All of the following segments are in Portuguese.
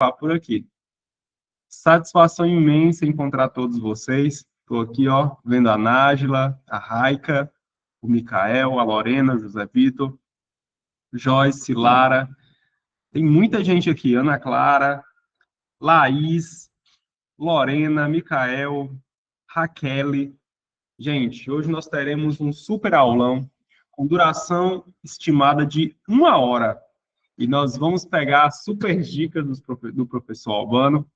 por aqui. Satisfação imensa encontrar todos vocês. Estou aqui, ó, vendo a Nájila, a Raika, o Micael, a Lorena, José Vitor, Joyce, Lara. Tem muita gente aqui, Ana Clara, Laís, Lorena, Micael, Raquel. Gente, hoje nós teremos um super aulão com duração estimada de 1 hora. E nós vamos pegar as super dicas do professor Albano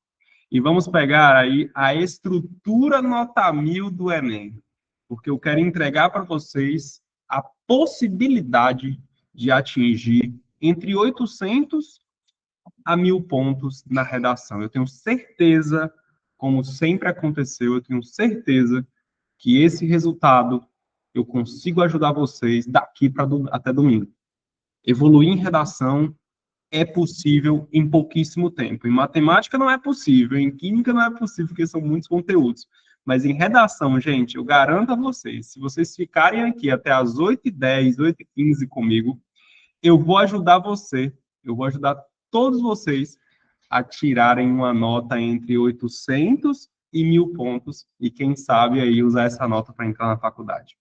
e vamos pegar aí a estrutura nota 1000 do Enem. Porque eu quero entregar para vocês a possibilidade de atingir entre 800 a 1000 pontos na redação. Eu tenho certeza, como sempre aconteceu, eu tenho certeza que esse resultado eu consigo ajudar vocês daqui até domingo. Evoluir em redação é possível em pouquíssimo tempo. Em matemática não é possível, em química não é possível, porque são muitos conteúdos. Mas em redação, gente, eu garanto a vocês, se vocês ficarem aqui até as 8h10, 8h15 comigo, eu vou ajudar eu vou ajudar todos vocês a tirarem uma nota entre 800 e 1000 pontos, e quem sabe aí usar essa nota para entrar na faculdade.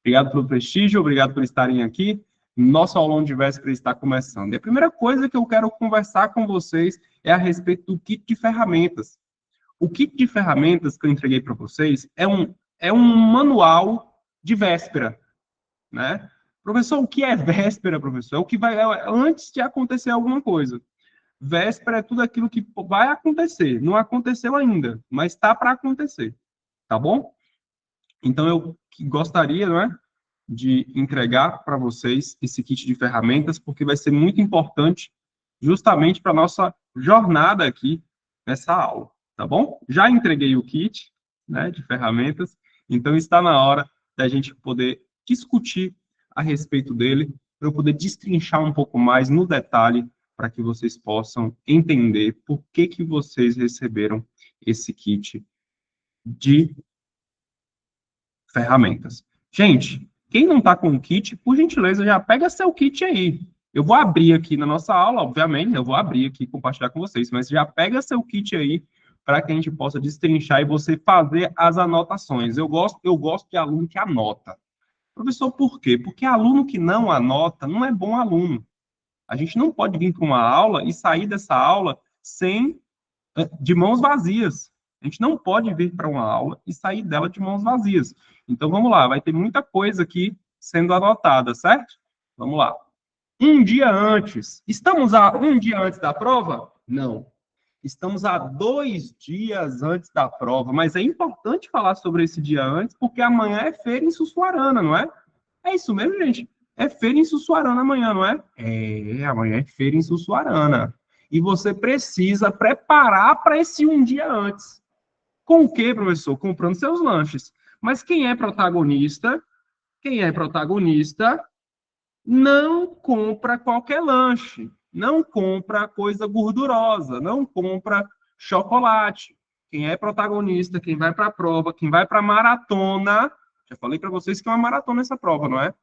Obrigado pelo prestígio, obrigado por estarem aqui. Nosso aulão de véspera está começando. E a primeira coisa que eu quero conversar com vocês é a respeito do kit de ferramentas. O kit de ferramentas que eu entreguei para vocês é um manual de véspera, né? Professor, o que é véspera, professor? É o que vai antes de acontecer alguma coisa. Véspera é tudo aquilo que vai acontecer. Não aconteceu ainda, mas está para acontecer. Tá bom? Então, eu gostaria, né, de entregar para vocês esse kit de ferramentas, porque vai ser muito importante justamente para a nossa jornada aqui nessa aula, tá bom? Já entreguei o kit, né, de ferramentas, então está na hora da gente poder discutir a respeito dele, para eu poder destrinchar um pouco mais no detalhe, para que vocês possam entender por que vocês receberam esse kit de ferramentas. Gente, quem não está com o kit, por gentileza, já pega seu kit aí. Eu vou abrir aqui na nossa aula, obviamente, eu vou abrir aqui e compartilhar com vocês, mas já pega seu kit aí para que a gente possa destrinchar e você fazer as anotações. Eu gosto de aluno que anota. Professor, por quê? Porque aluno que não anota não é bom aluno. A gente não pode vir para uma aula e sair dessa aula de mãos vazias. A gente não pode vir para uma aula e sair dela de mãos vazias. Então, vamos lá, vai ter muita coisa aqui sendo anotada, certo? Vamos lá. Um dia antes. Estamos a um dia antes da prova? Não. Estamos a 2 dias antes da prova, mas é importante falar sobre esse dia antes, porque amanhã é feira em Sussuarana, não é? É isso mesmo, gente? É feira em Sussuarana amanhã, não é? É, amanhã é feira em Sussuarana. E você precisa preparar para esse um dia antes. Com o quê, professor? Comprando seus lanches. Mas quem é protagonista? Quem é protagonista não compra qualquer lanche, não compra coisa gordurosa, não compra chocolate. Quem é protagonista, quem vai para a prova, quem vai para a maratona, já falei para vocês que é uma maratona essa prova, não é?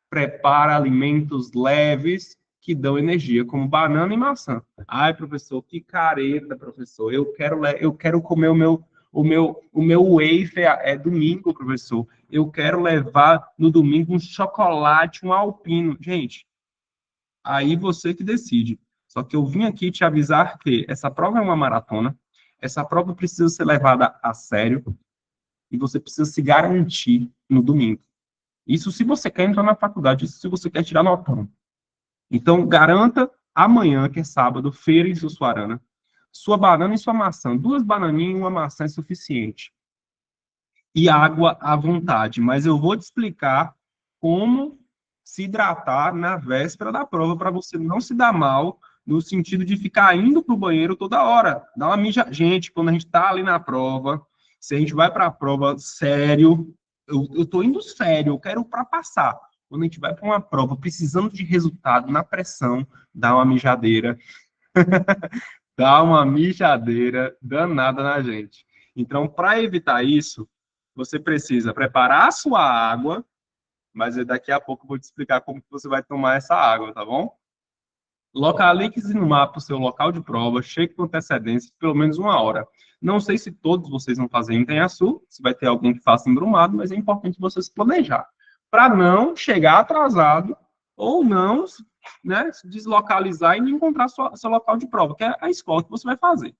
Prepara alimentos leves que dão energia, como banana e maçã. Ai, professor, que careta, professor. Eu quero comer o meu wafer é domingo, professor. Eu quero levar no domingo um chocolate, um alpino. Gente, aí você que decide. Só que eu vim aqui te avisar que essa prova é uma maratona, essa prova precisa ser levada a sério e você precisa se garantir no domingo. Isso se você quer entrar na faculdade, isso se você quer tirar notão. Então, garanta amanhã, que é sábado, feira em Sussuarana, sua banana e sua maçã. 2 bananinhas e uma maçã é suficiente. E água à vontade. Mas eu vou te explicar como se hidratar na véspera da prova para você não se dar mal no sentido de ficar indo para o banheiro toda hora. Dá uma mija. Gente, quando a gente está ali na prova, se a gente vai para a prova sério, eu estou indo sério, eu quero para passar. Quando a gente vai para uma prova precisando de resultado, na pressão, dá uma mijadeira. Dá uma mijadeira danada na gente. Então, para evitar isso, você precisa preparar a sua água, mas daqui a pouco eu vou te explicar como que você vai tomar essa água, tá bom? Localize no mapa o seu local de prova, cheque com antecedência, pelo menos 1 hora. Não sei se todos vocês vão fazer em Itanhaçu, se vai ter alguém que faça em Brumado, mas é importante você se planejar, para não chegar atrasado ou não, né, se deslocalizar e não encontrar seu local de prova, que é a escola que você vai fazer.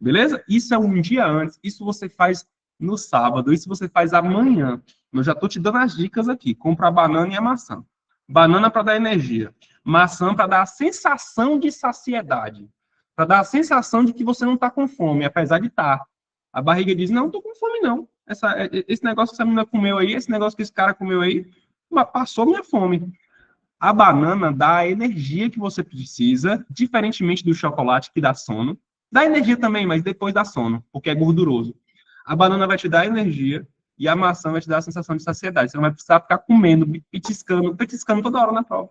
Beleza? Isso é um dia antes, isso você faz no sábado, isso você faz amanhã. Eu já estou te dando as dicas aqui. Compra a banana e a maçã. Banana para dar energia. Maçã para dar a sensação de saciedade. Para dar a sensação de que você não está com fome, apesar de estar. A barriga diz, não estou com fome, não. Esse negócio que essa menina comeu aí, esse negócio que esse cara comeu aí, passou minha fome. A banana dá a energia que você precisa, diferentemente do chocolate, que dá sono. Dá energia também, mas depois dá sono, porque é gorduroso. A banana vai te dar energia e a maçã vai te dar a sensação de saciedade. Você não vai precisar ficar comendo, petiscando toda hora na prova.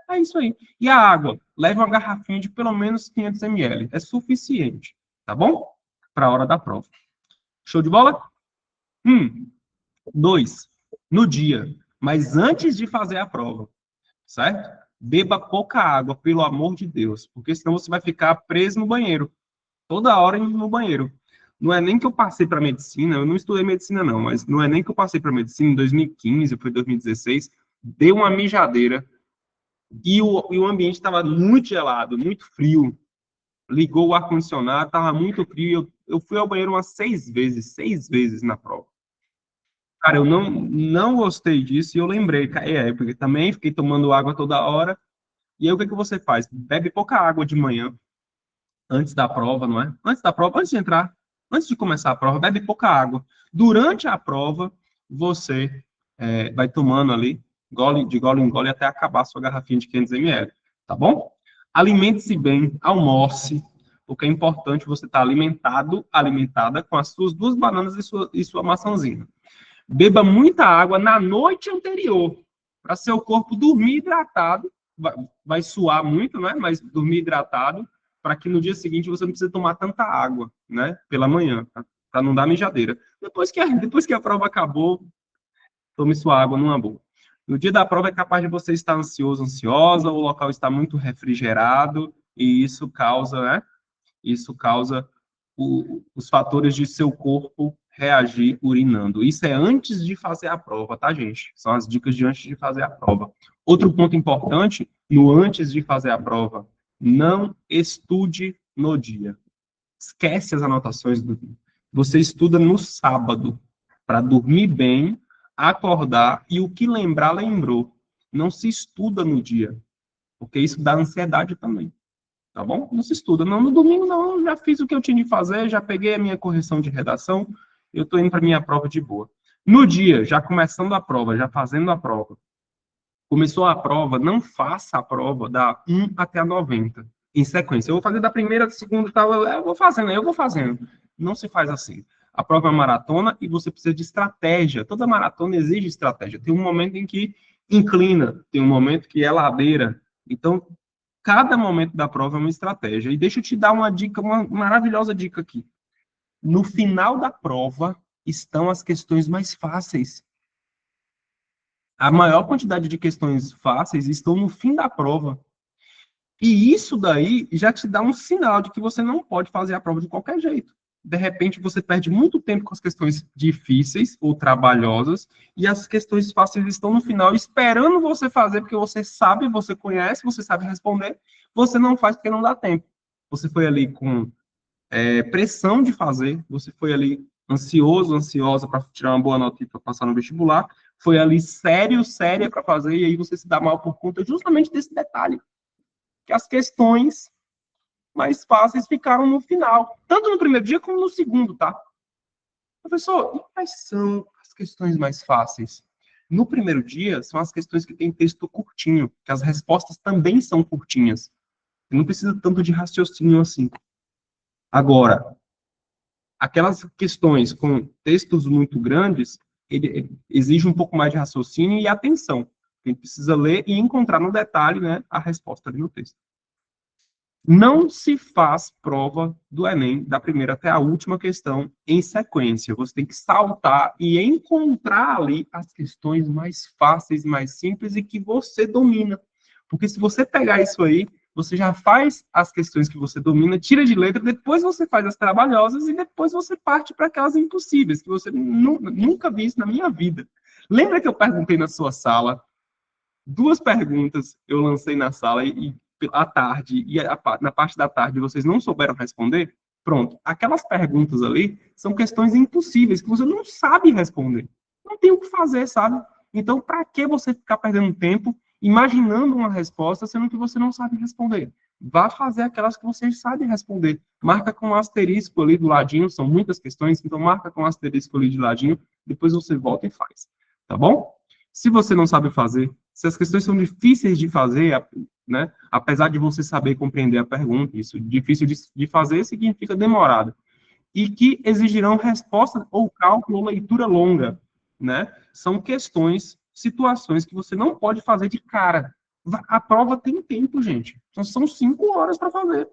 É isso aí. E a água? Leve uma garrafinha de pelo menos 500 ml. É suficiente, tá bom? Para a hora da prova. Show de bola? 2. No dia, mas antes de fazer a prova, certo? Beba pouca água, pelo amor de Deus, porque senão você vai ficar preso no banheiro, toda hora indo no banheiro. Não é nem que eu passei para medicina, eu não estudei medicina não, mas não é nem que eu passei para medicina em 2015, foi 2016, deu uma mijadeira e o ambiente estava muito gelado, muito frio. Ligou o ar-condicionado, estava muito frio. Eu fui ao banheiro umas 6 vezes na prova. Cara, eu não gostei disso e eu lembrei, porque também fiquei tomando água toda hora. E aí o que que você faz? Bebe pouca água de manhã, antes da prova, não é? Antes da prova, antes de entrar, antes de começar a prova, bebe pouca água. Durante a prova, você vai tomando ali, de gole em gole, até acabar a sua garrafinha de 500 ml, tá bom? Alimente-se bem, almoce, porque é importante você estar alimentada com as suas 2 bananas e sua maçãzinha. Beba muita água na noite anterior, para seu corpo dormir hidratado. Vai suar muito, né? Mas dormir hidratado, para que no dia seguinte você não precise tomar tanta água, né? Pela manhã, para não dar mijadeira. Depois que a prova acabou, tome sua água numa boa. No dia da prova é capaz de você estar ansioso, ansiosa, o local está muito refrigerado, e isso causa, né? Isso causa os fatores de seu corpo reagir urinando. Isso é antes de fazer a prova, tá, gente? São as dicas de antes de fazer a prova. Outro ponto importante, no antes de fazer a prova, não estude no dia. Esquece as anotações do dia. Você estuda no sábado, para dormir bem, acordar e o que lembrar, lembrou. Não se estuda no dia, porque isso dá ansiedade também. Tá bom? Não se estuda. Não, no domingo não, eu já fiz o que eu tinha de fazer, já peguei a minha correção de redação, eu estou indo para minha prova de boa. No dia, já começando a prova, já fazendo a prova, começou a prova, não faça a prova da 1 até a 90, em sequência. Eu vou fazer da primeira, da segunda e tal, eu vou fazendo. Não se faz assim. A prova é maratona e você precisa de estratégia. Toda maratona exige estratégia. Tem um momento em que inclina, tem um momento que é ladeira. Então, cada momento da prova é uma estratégia. E deixa eu te dar uma dica, uma maravilhosa dica aqui. No final da prova estão as questões mais fáceis. A maior quantidade de questões fáceis estão no fim da prova. E isso daí já te dá um sinal de que você não pode fazer a prova de qualquer jeito. De repente, você perde muito tempo com as questões difíceis ou trabalhosas, e as questões fáceis estão no final, esperando você fazer, porque você sabe, você conhece, você sabe responder, você não faz porque não dá tempo. Você foi ali com pressão de fazer, você foi ali ansioso, ansiosa para tirar uma boa nota para passar no vestibular, foi ali séria para fazer, e aí você se dá mal por conta justamente desse detalhe, que as questões mais fáceis ficaram no final, tanto no primeiro dia como no segundo, tá? Professor, e quais são as questões mais fáceis? No primeiro dia, são as questões que têm texto curtinho, que as respostas também são curtinhas. Não precisa tanto de raciocínio assim. Agora, aquelas questões com textos muito grandes, ele exige um pouco mais de raciocínio e atenção. A gente precisa ler e encontrar no detalhe, né, a resposta ali no texto. Não se faz prova do Enem, da primeira até a última questão, em sequência. Você tem que saltar e encontrar ali as questões mais fáceis, mais simples e que você domina. Porque se você pegar isso aí, você já faz as questões que você domina, tira de letra, depois você faz as trabalhosas e depois você parte para aquelas impossíveis, que você nunca viu isso na minha vida. Lembra que eu perguntei na sua sala? Duas perguntas eu lancei na sala e à tarde, e na parte da tarde vocês não souberam responder? Pronto. Aquelas perguntas ali são questões impossíveis, que você não sabe responder. Não tem o que fazer, sabe? Então, para que você ficar perdendo tempo imaginando uma resposta, sendo que você não sabe responder? Vá fazer aquelas que você sabe responder. Marca com um asterisco ali do ladinho, são muitas questões, então marca com um asterisco ali de ladinho, depois você volta e faz. Tá bom? Se você não sabe fazer, se as questões são difíceis de fazer, né, apesar de você saber compreender a pergunta, isso difícil de fazer significa demorado, e que exigirão resposta ou cálculo ou leitura longa, né? São questões, situações que você não pode fazer de cara. A prova tem tempo, gente. São 5 horas para fazer.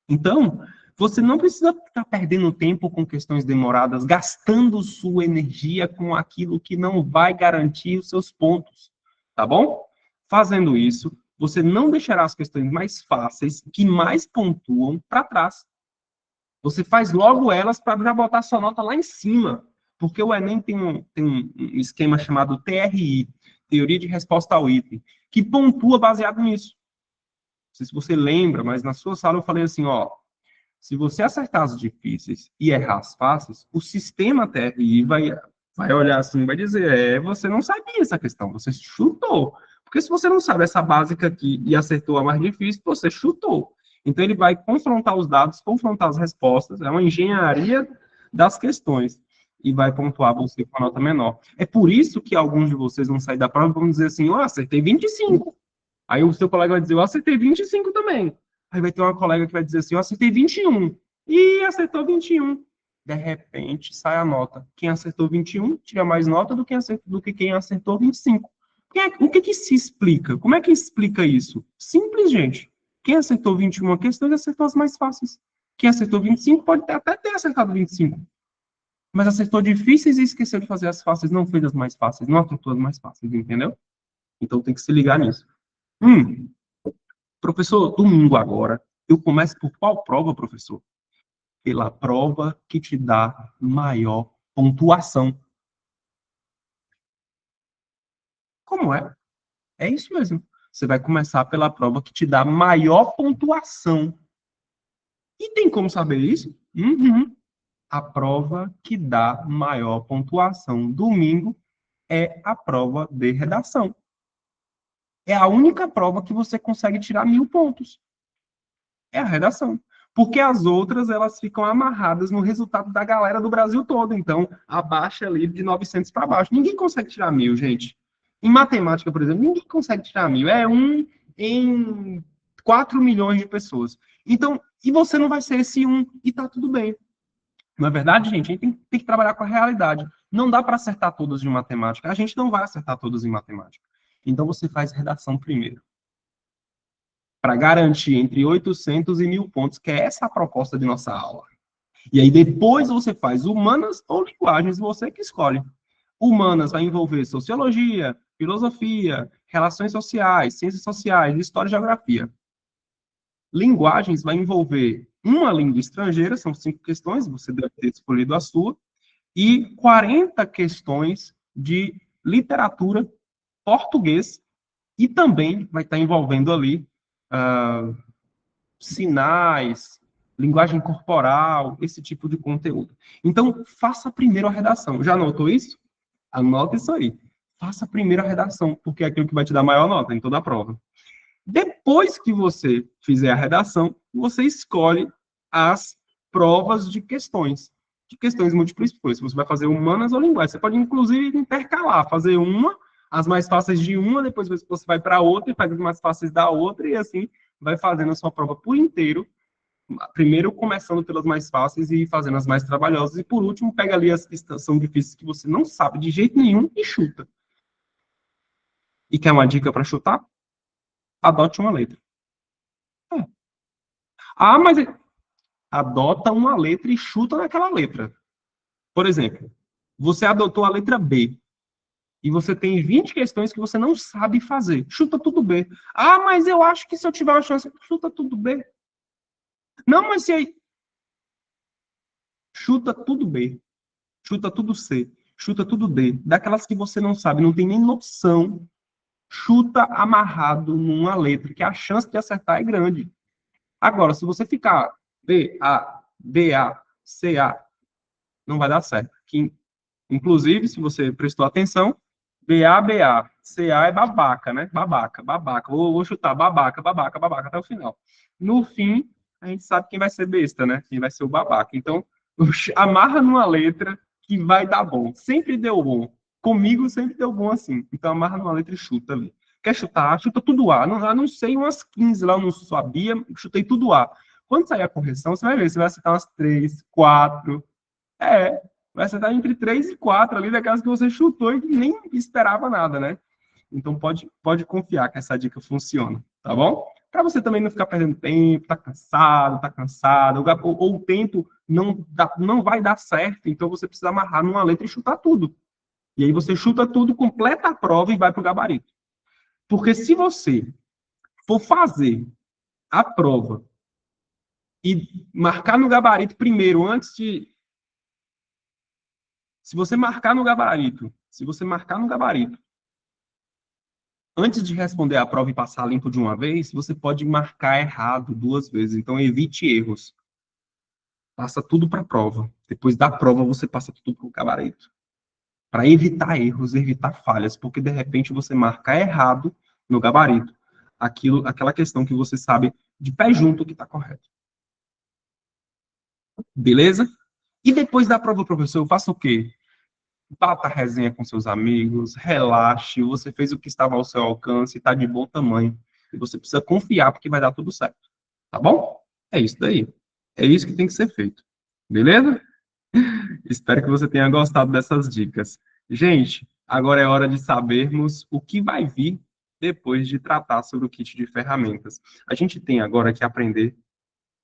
Então, você não precisa ficar perdendo tempo com questões demoradas, gastando sua energia com aquilo que não vai garantir os seus pontos, tá bom? Fazendo isso, você não deixará as questões mais fáceis, que mais pontuam, para trás. Você faz logo elas para já botar sua nota lá em cima, porque o Enem tem um esquema chamado TRI, Teoria de Resposta ao Item, que pontua baseado nisso. Não sei se você lembra, mas na sua sala eu falei assim, ó, se você acertar as difíceis e errar as fáceis, o sistema TRI vai olhar assim e vai dizer, você não sabia essa questão, você chutou. Porque se você não sabe essa básica aqui e acertou a mais difícil, você chutou. Então ele vai confrontar os dados, confrontar as respostas, é uma engenharia das questões e vai pontuar você com a nota menor. É por isso que alguns de vocês vão sair da prova e vão dizer assim, ó, acertei 25. Aí o seu colega vai dizer, eu acertei 25 também. Aí vai ter uma colega que vai dizer assim, eu acertei 21. E acertou 21. De repente, sai a nota. Quem acertou 21 tira mais nota do que quem acertou 25. O que se explica? Como é que explica isso? Simples, gente. Quem acertou 21 questões acertou as mais fáceis. Quem acertou 25 pode até ter acertado 25. Mas acertou difíceis e esqueceu de fazer as fáceis, não fez as mais fáceis, não acertou as mais fáceis, entendeu? Então tem que se ligar nisso. Professor, domingo agora, eu começo por qual prova, professor? Pela prova que te dá maior pontuação. Como é? É isso mesmo. Você vai começar pela prova que te dá maior pontuação. E tem como saber isso? Uhum. A prova que dá maior pontuação domingo é a prova de redação. É a única prova que você consegue tirar 1.000 pontos. É a redação. Porque as outras, elas ficam amarradas no resultado da galera do Brasil todo. Então, abaixa ali de 900 para baixo. Ninguém consegue tirar 1.000, gente. Em matemática, por exemplo, ninguém consegue tirar 1.000. É um em 4 milhões de pessoas. Então, e você não vai ser esse um, e tá tudo bem. Na verdade, gente, a gente tem que trabalhar com a realidade. Não dá para acertar todas em matemática. A gente não vai acertar todas em matemática. Então, você faz redação primeiro para garantir entre 800 e 1.000 pontos, que é essa a proposta de nossa aula. E aí depois você faz humanas ou linguagens, você que escolhe. Humanas vai envolver sociologia, filosofia, relações sociais, ciências sociais, história e geografia. Linguagens vai envolver uma língua estrangeira, são 5 questões, você deve ter escolhido a sua, e 40 questões de literatura, português, e também vai estar envolvendo ali sinais, linguagem corporal, esse tipo de conteúdo. Então, faça primeiro a redação. Já anotou isso? Anota isso aí. Faça primeiro a redação, porque é aquilo que vai te dar maior nota em toda a prova. Depois que você fizer a redação, você escolhe as provas de questões múltiplas escolhas. Você vai fazer humanas ou linguagem. Você pode, inclusive, intercalar, fazer uma, as mais fáceis de uma, depois você vai para outra e faz as mais fáceis da outra, e assim vai fazendo a sua prova por inteiro, primeiro começando pelas mais fáceis e fazendo as mais trabalhosas, e por último pega ali as que são difíceis que você não sabe de jeito nenhum e chuta. E quer uma dica para chutar? Adote uma letra. É. Ah, mas adota uma letra e chuta naquela letra. Por exemplo, você adotou a letra B e você tem 20 questões que você não sabe fazer. Chuta tudo B. Ah, mas eu acho que se eu tiver uma chance, chuta tudo B. Não, mas se aí... Chuta tudo B. Chuta tudo C. Chuta tudo D. Daquelas que você não sabe, não tem nem noção, chuta amarrado numa letra, que a chance de acertar é grande. Agora, se você ficar B, A, B, A, C, A, não vai dar certo. Que, inclusive, se você prestou atenção, B, A, B, A, C, A é babaca, né? Babaca, babaca. Vou chutar babaca, babaca, babaca até o final. No fim, a gente sabe quem vai ser besta, né? Quem vai ser o babaca. Então, amarra numa letra que vai dar bom. Sempre deu bom. Comigo sempre deu bom assim. Então, amarra numa letra e chuta ali. Quer chutar? Chuta tudo A. Não, eu não sei umas 15 lá, eu não sabia, chutei tudo A. Quando sair a correção, você vai ver, você vai acertar umas 3, 4. É, vai acertar entre 3 e 4 ali, daquelas que você chutou e nem esperava nada, né? Então pode confiar que essa dica funciona, tá bom? Para você também não ficar perdendo tempo, tá cansado, ou o tempo não vai dar certo, então você precisa amarrar numa letra e chutar tudo. E aí você chuta tudo, completa a prova e vai para o gabarito. Porque se você for fazer a prova e marcar no gabarito primeiro, antes de. Se você marcar no gabarito, se você marcar no gabarito, antes de responder a prova e passar limpo de uma vez, você pode marcar errado 2 vezes. Então, evite erros. Passa tudo para a prova. Depois da prova, você passa tudo para o gabarito. Para evitar erros, evitar falhas, porque de repente você marca errado no gabarito aquela questão que você sabe de pé junto que está correto. Beleza? E depois da prova, professor, eu faço o quê? Bata a resenha com seus amigos, relaxe, você fez o que estava ao seu alcance, está de bom tamanho. E você precisa confiar porque vai dar tudo certo. Tá bom? É isso daí. É isso que tem que ser feito. Beleza? Espero que você tenha gostado dessas dicas. Gente, agora é hora de sabermos o que vai vir depois de tratar sobre o kit de ferramentas. A gente tem agora que aprender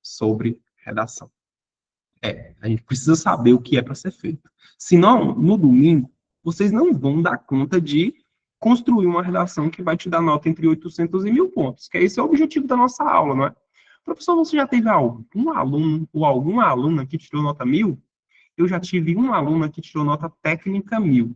sobre redação. A gente precisa saber o que é para ser feito. Senão, no domingo, vocês não vão dar conta de construir uma redação que vai te dar nota entre 800 e 1.000 pontos, que esse é o objetivo da nossa aula, não é? Professor, você já teve algum aluno ou alguma aluna que tirou nota 1.000? Eu já tive uma aluna que tirou nota técnica 1.000.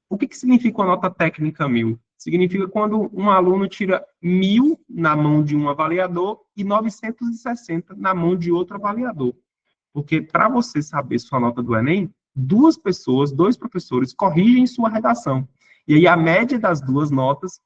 O que significa uma nota técnica 1.000? Significa quando um aluno tira 1.000 na mão de um avaliador e 960 na mão de outro avaliador. Porque para você saber sua nota do Enem, dois professores corrigem sua redação. E aí a média das duas notas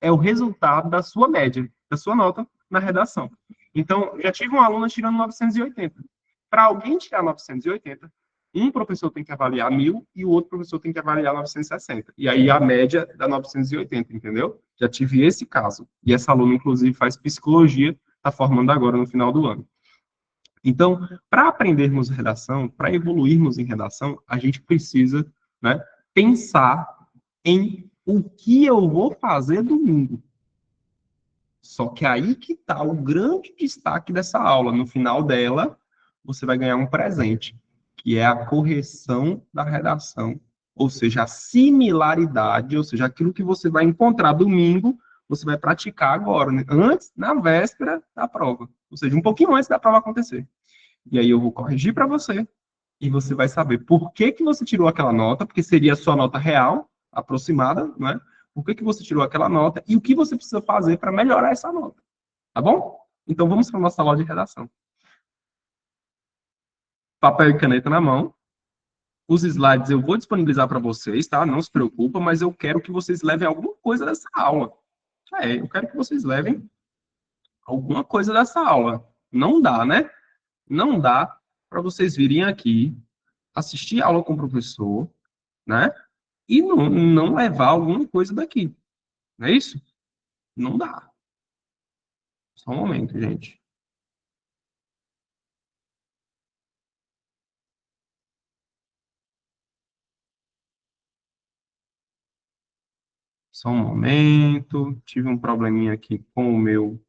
é o resultado da sua média, da sua nota na redação. Então, já tive uma aluna tirando 980. Para alguém tirar 980, um professor tem que avaliar 1.000 e o outro professor tem que avaliar 960. E aí a média dá 980, entendeu? Já tive esse caso. E essa aluna, inclusive, faz psicologia, está formando agora no final do ano. Então, para aprendermos redação, para evoluirmos em redação, a gente precisa, né, pensar em o que eu vou fazer domingo. Só que aí que está o grande destaque dessa aula. No final dela, você vai ganhar um presente, que é a correção da redação, ou seja, a similaridade, ou seja, aquilo que você vai encontrar domingo, você vai praticar agora, né? Antes, na véspera da prova, ou seja, um pouquinho antes da prova acontecer. E aí eu vou corrigir para você, e você vai saber por que que você tirou aquela nota, porque seria a sua nota real, aproximada, né? Por que que você tirou aquela nota e o que você precisa fazer para melhorar essa nota, tá bom? Então vamos para a nossa aula de redação. Papel e caneta na mão. Os slides eu vou disponibilizar para vocês, tá? Não se preocupa, mas eu quero que vocês levem alguma coisa dessa aula. Eu quero que vocês levem alguma coisa dessa aula. Não dá, né? Não dá para vocês virem aqui, assistir a aula com o professor, né? E não levar alguma coisa daqui. Não é isso? Não dá. Só um momento, gente. Só um momento. Tive um probleminha aqui com o meu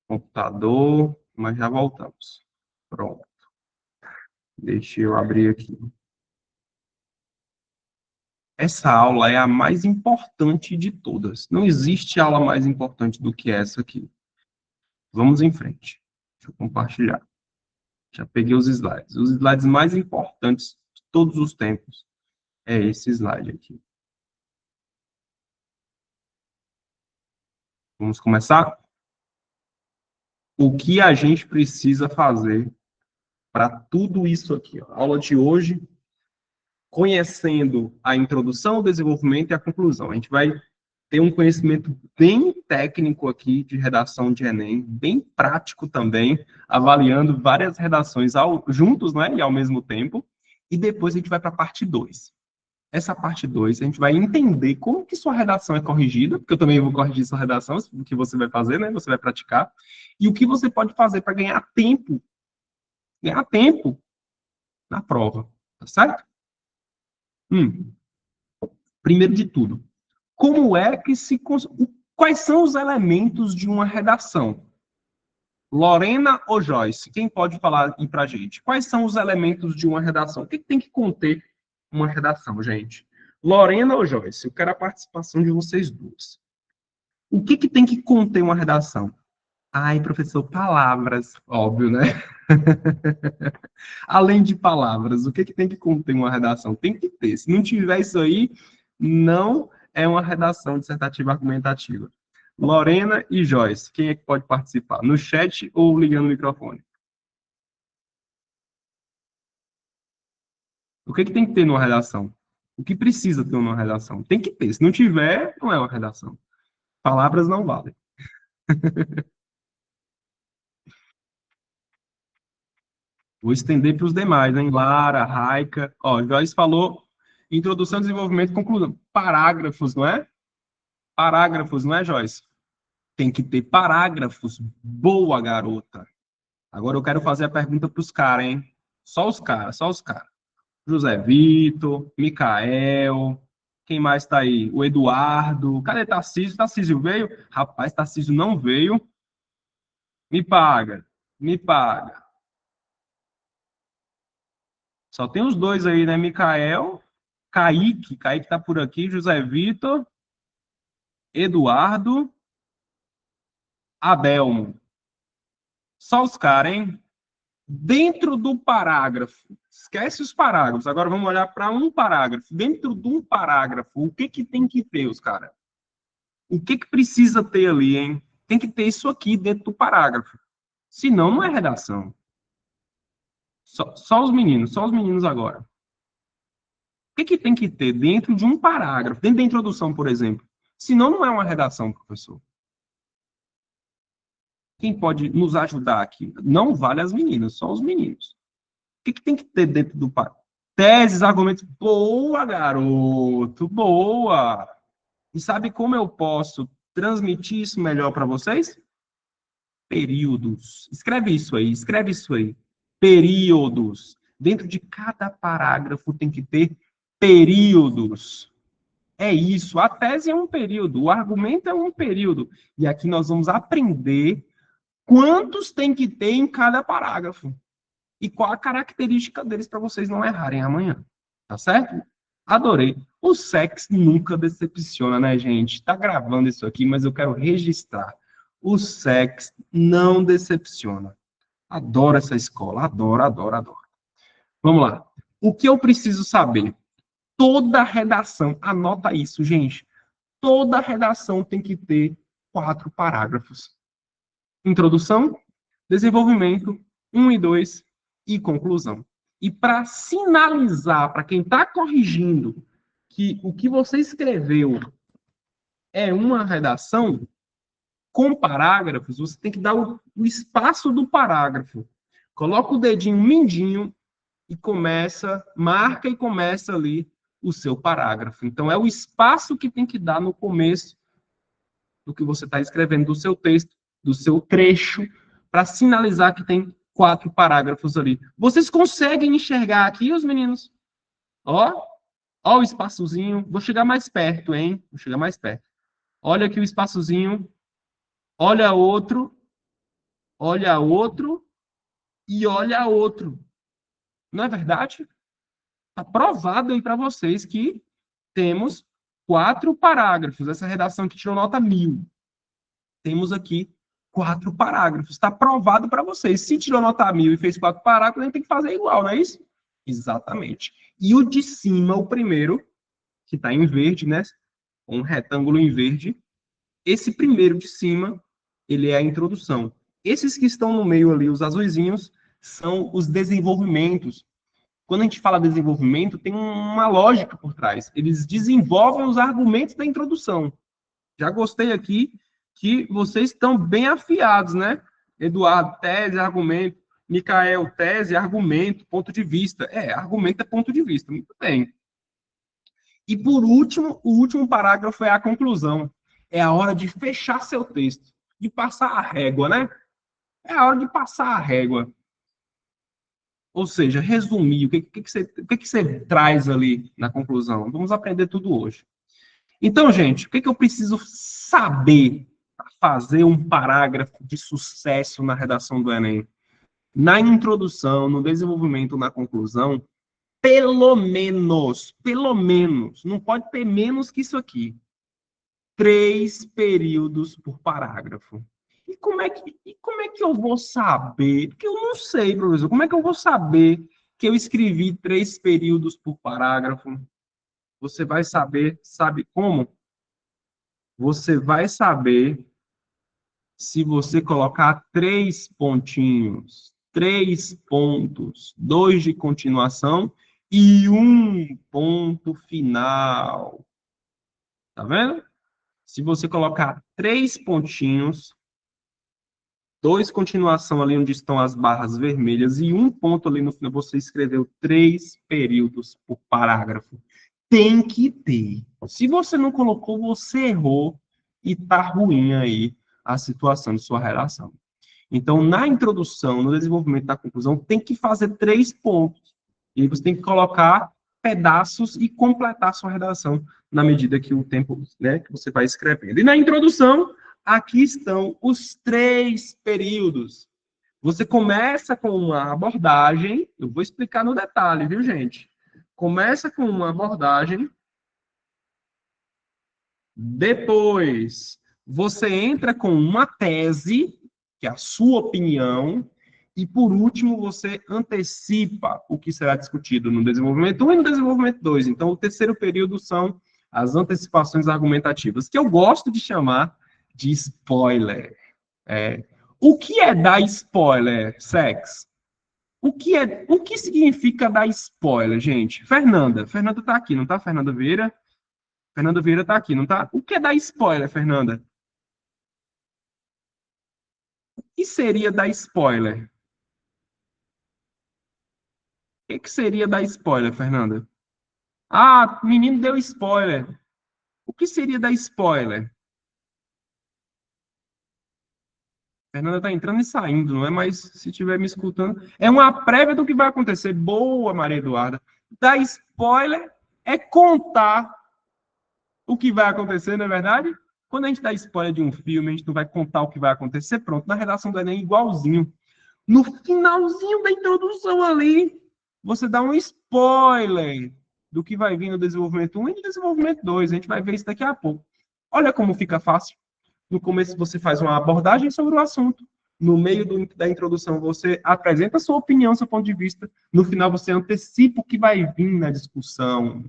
computador, mas já voltamos. Pronto. Deixa eu abrir aqui. Essa aula é a mais importante de todas. Não existe aula mais importante do que essa aqui. Vamos em frente. Deixa eu compartilhar. Já peguei os slides. Os slides mais importantes de todos os tempos é esse slide aqui. Vamos começar? O que a gente precisa fazer para tudo isso aqui? Ó. A aula de hoje, conhecendo a introdução, o desenvolvimento e a conclusão. A gente vai ter um conhecimento bem técnico aqui de redação de Enem, bem prático também, avaliando várias redações juntos, né, e ao mesmo tempo. E depois a gente vai para a parte 2. Essa parte 2, a gente vai entender como que sua redação é corrigida, porque eu também vou corrigir sua redação, o que você vai fazer, né? Você vai praticar. E o que você pode fazer para ganhar tempo na prova, tá certo? Primeiro de tudo, como é que quais são os elementos de uma redação? Lorena ou Joyce? Quem pode falar aí pra gente? Quais são os elementos de uma redação? O que tem que conter uma redação, gente? Lorena ou Joyce? Eu quero a participação de vocês duas. O que tem que conter uma redação? Ai, professor, palavras, óbvio, né? Além de palavras, o que tem que conter uma redação? Tem que ter. Se não tiver isso aí, não é uma redação dissertativa argumentativa. Lorena e Joyce, quem é que pode participar? No chat ou ligando o microfone? O que tem que ter numa redação? O que precisa ter numa redação? Tem que ter. Se não tiver, não é uma redação. Palavras não valem. Vou estender para os demais, hein? Lara, Raika. Ó, Joyce falou introdução, desenvolvimento, conclusão. Parágrafos, não é? Parágrafos, não é, Joyce? Tem que ter parágrafos. Boa, garota. Agora eu quero fazer a pergunta para os caras, hein? Só os caras, só os caras. José Vitor, Micael, quem mais está aí? O Eduardo. Cadê Tarcísio? Tarcísio veio? Rapaz, Tarcísio não veio. Me paga, me paga. Só tem os dois aí, né? Micael, Kaique tá por aqui, José Vitor, Eduardo, Adelmo. Só os caras, hein? Dentro do parágrafo, esquece os parágrafos, agora vamos olhar para um parágrafo. Dentro de um parágrafo, o que tem que ter, os caras? O que precisa ter ali, hein? Tem que ter isso aqui dentro do parágrafo. Senão, não é redação. Só os meninos agora. O que tem que ter dentro de um parágrafo, dentro da introdução, por exemplo? Senão, não é uma redação, professor. Quem pode nos ajudar aqui? Não vale as meninas, só os meninos. O que tem que ter dentro do parágrafo? Teses, argumentos. Boa, garoto, boa. E sabe como eu posso transmitir isso melhor para vocês? Períodos. Escreve isso aí, escreve isso aí. Períodos. Dentro de cada parágrafo tem que ter períodos. É isso. A tese é um período, o argumento é um período. E aqui nós vamos aprender quantos tem que ter em cada parágrafo. E qual a característica deles para vocês não errarem amanhã. Tá certo? Adorei. O sexo nunca decepciona, né, gente? Tá gravando isso aqui, mas eu quero registrar. O sexo não decepciona. Adoro essa escola, adoro, adoro, adoro. Vamos lá. O que eu preciso saber? Toda redação, anota isso, gente. Toda redação tem que ter 4 parágrafos. Introdução, desenvolvimento, 1 e 2 e conclusão. E para sinalizar para quem está corrigindo que o que você escreveu é uma redação, com parágrafos, você tem que dar o espaço do parágrafo. Coloca o dedinho mindinho e começa, marca e começa ali o seu parágrafo. Então, é o espaço que tem que dar no começo do que você está escrevendo, do seu texto, do seu trecho, para sinalizar que tem 4 parágrafos ali. Vocês conseguem enxergar aqui, os meninos? Ó, ó o espaçozinho. Vou chegar mais perto, hein? Vou chegar mais perto. Olha aqui o espaçozinho. Olha outro e olha outro. Não é verdade? Está provado aí para vocês que Temos 4 parágrafos. Essa redação aqui tirou nota 1000. Temos aqui 4 parágrafos. Está provado para vocês. Se tirou nota 1000 e fez 4 parágrafos, a gente tem que fazer igual, não é isso? Exatamente. E o de cima, o primeiro, que está em verde, né? Um retângulo em verde. Esse primeiro de cima, ele é a introdução. Esses que estão no meio ali, os azuisinhos, são os desenvolvimentos. Quando a gente fala desenvolvimento, tem uma lógica por trás. Eles desenvolvem os argumentos da introdução. Já gostei aqui que vocês estão bem afiados, né? Eduardo, tese, argumento. Micael, tese, argumento, ponto de vista. Argumento é ponto de vista. Muito bem. E, por último, o último parágrafo é a conclusão. É a hora de fechar seu texto, de passar a régua, né? É a hora de passar a régua. Ou seja, resumir, o que você traz ali na conclusão? Vamos aprender tudo hoje. Então, gente, o que eu preciso saber para fazer um parágrafo de sucesso na redação do Enem? Na introdução, no desenvolvimento, na conclusão, pelo menos, não pode ter menos que isso aqui, 3 períodos por parágrafo. E como é que eu vou saber? Porque eu não sei, professor. Como é que eu vou saber que eu escrevi 3 períodos por parágrafo? Você vai saber, sabe como? Você vai saber se você colocar 3 pontinhos, 3 pontos, 2 de continuação e 1 ponto final. Tá vendo? Se você colocar 3 pontinhos, 2 continuação ali onde estão as barras vermelhas e 1 ponto ali no final, você escreveu 3 períodos por parágrafo. Tem que ter. Se você não colocou, você errou e tá ruim aí a situação de sua redação. Então, na introdução, no desenvolvimento da conclusão, tem que fazer 3 pontos. E aí você tem que colocar pedaços e completar sua redação na medida que o tempo, né, que você vai escrevendo. E na introdução, aqui estão os 3 períodos. Você começa com uma abordagem, eu vou explicar no detalhe, viu, gente? Começa com uma abordagem, depois você entra com uma tese, que é a sua opinião, e por último você antecipa o que será discutido no desenvolvimento 1 e no desenvolvimento 2. Então, o terceiro período são as antecipações argumentativas, que eu gosto de chamar de spoiler. O que é dar spoiler, Sex? O que significa dar spoiler, gente? Fernanda tá aqui, não tá? Fernanda Vieira tá aqui, não tá? O que é dar spoiler, Fernanda? O que seria dar spoiler? O que seria dar spoiler, Fernanda? Ah, menino deu spoiler. O que seria dar spoiler? Fernanda tá entrando e saindo, não é? Mas se estiver me escutando, é uma prévia do que vai acontecer. Boa, Maria Eduarda. Dar spoiler é contar o que vai acontecer, não é verdade? Quando a gente dá spoiler de um filme, a gente não vai contar o que vai acontecer, pronto. Na redação do Enem, igualzinho. No finalzinho da introdução ali, você dá um spoiler do que vai vir no desenvolvimento 1 e no desenvolvimento 2. A gente vai ver isso daqui a pouco. Olha como fica fácil. No começo você faz uma abordagem sobre o assunto. No meio da introdução você apresenta a sua opinião, seu ponto de vista. No final você antecipa o que vai vir na discussão.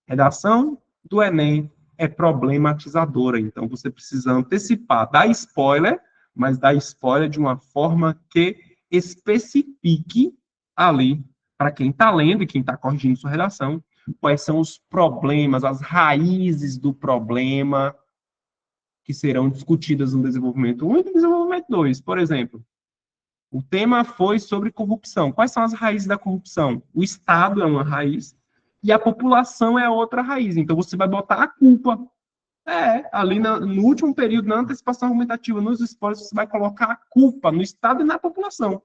Redação do Enem é problematizadora. Então você precisa antecipar, dar spoiler, mas dar spoiler de uma forma que especifique ali, para quem está lendo e quem está corrigindo sua redação, quais são os problemas, as raízes do problema que serão discutidas no desenvolvimento 1 e no desenvolvimento 2. Por exemplo, o tema foi sobre corrupção. Quais são as raízes da corrupção? O Estado é uma raiz e a população é outra raiz. Então, você vai botar a culpa. Ali no último período, na antecipação argumentativa, nos spoilers, você vai colocar a culpa no Estado e na população.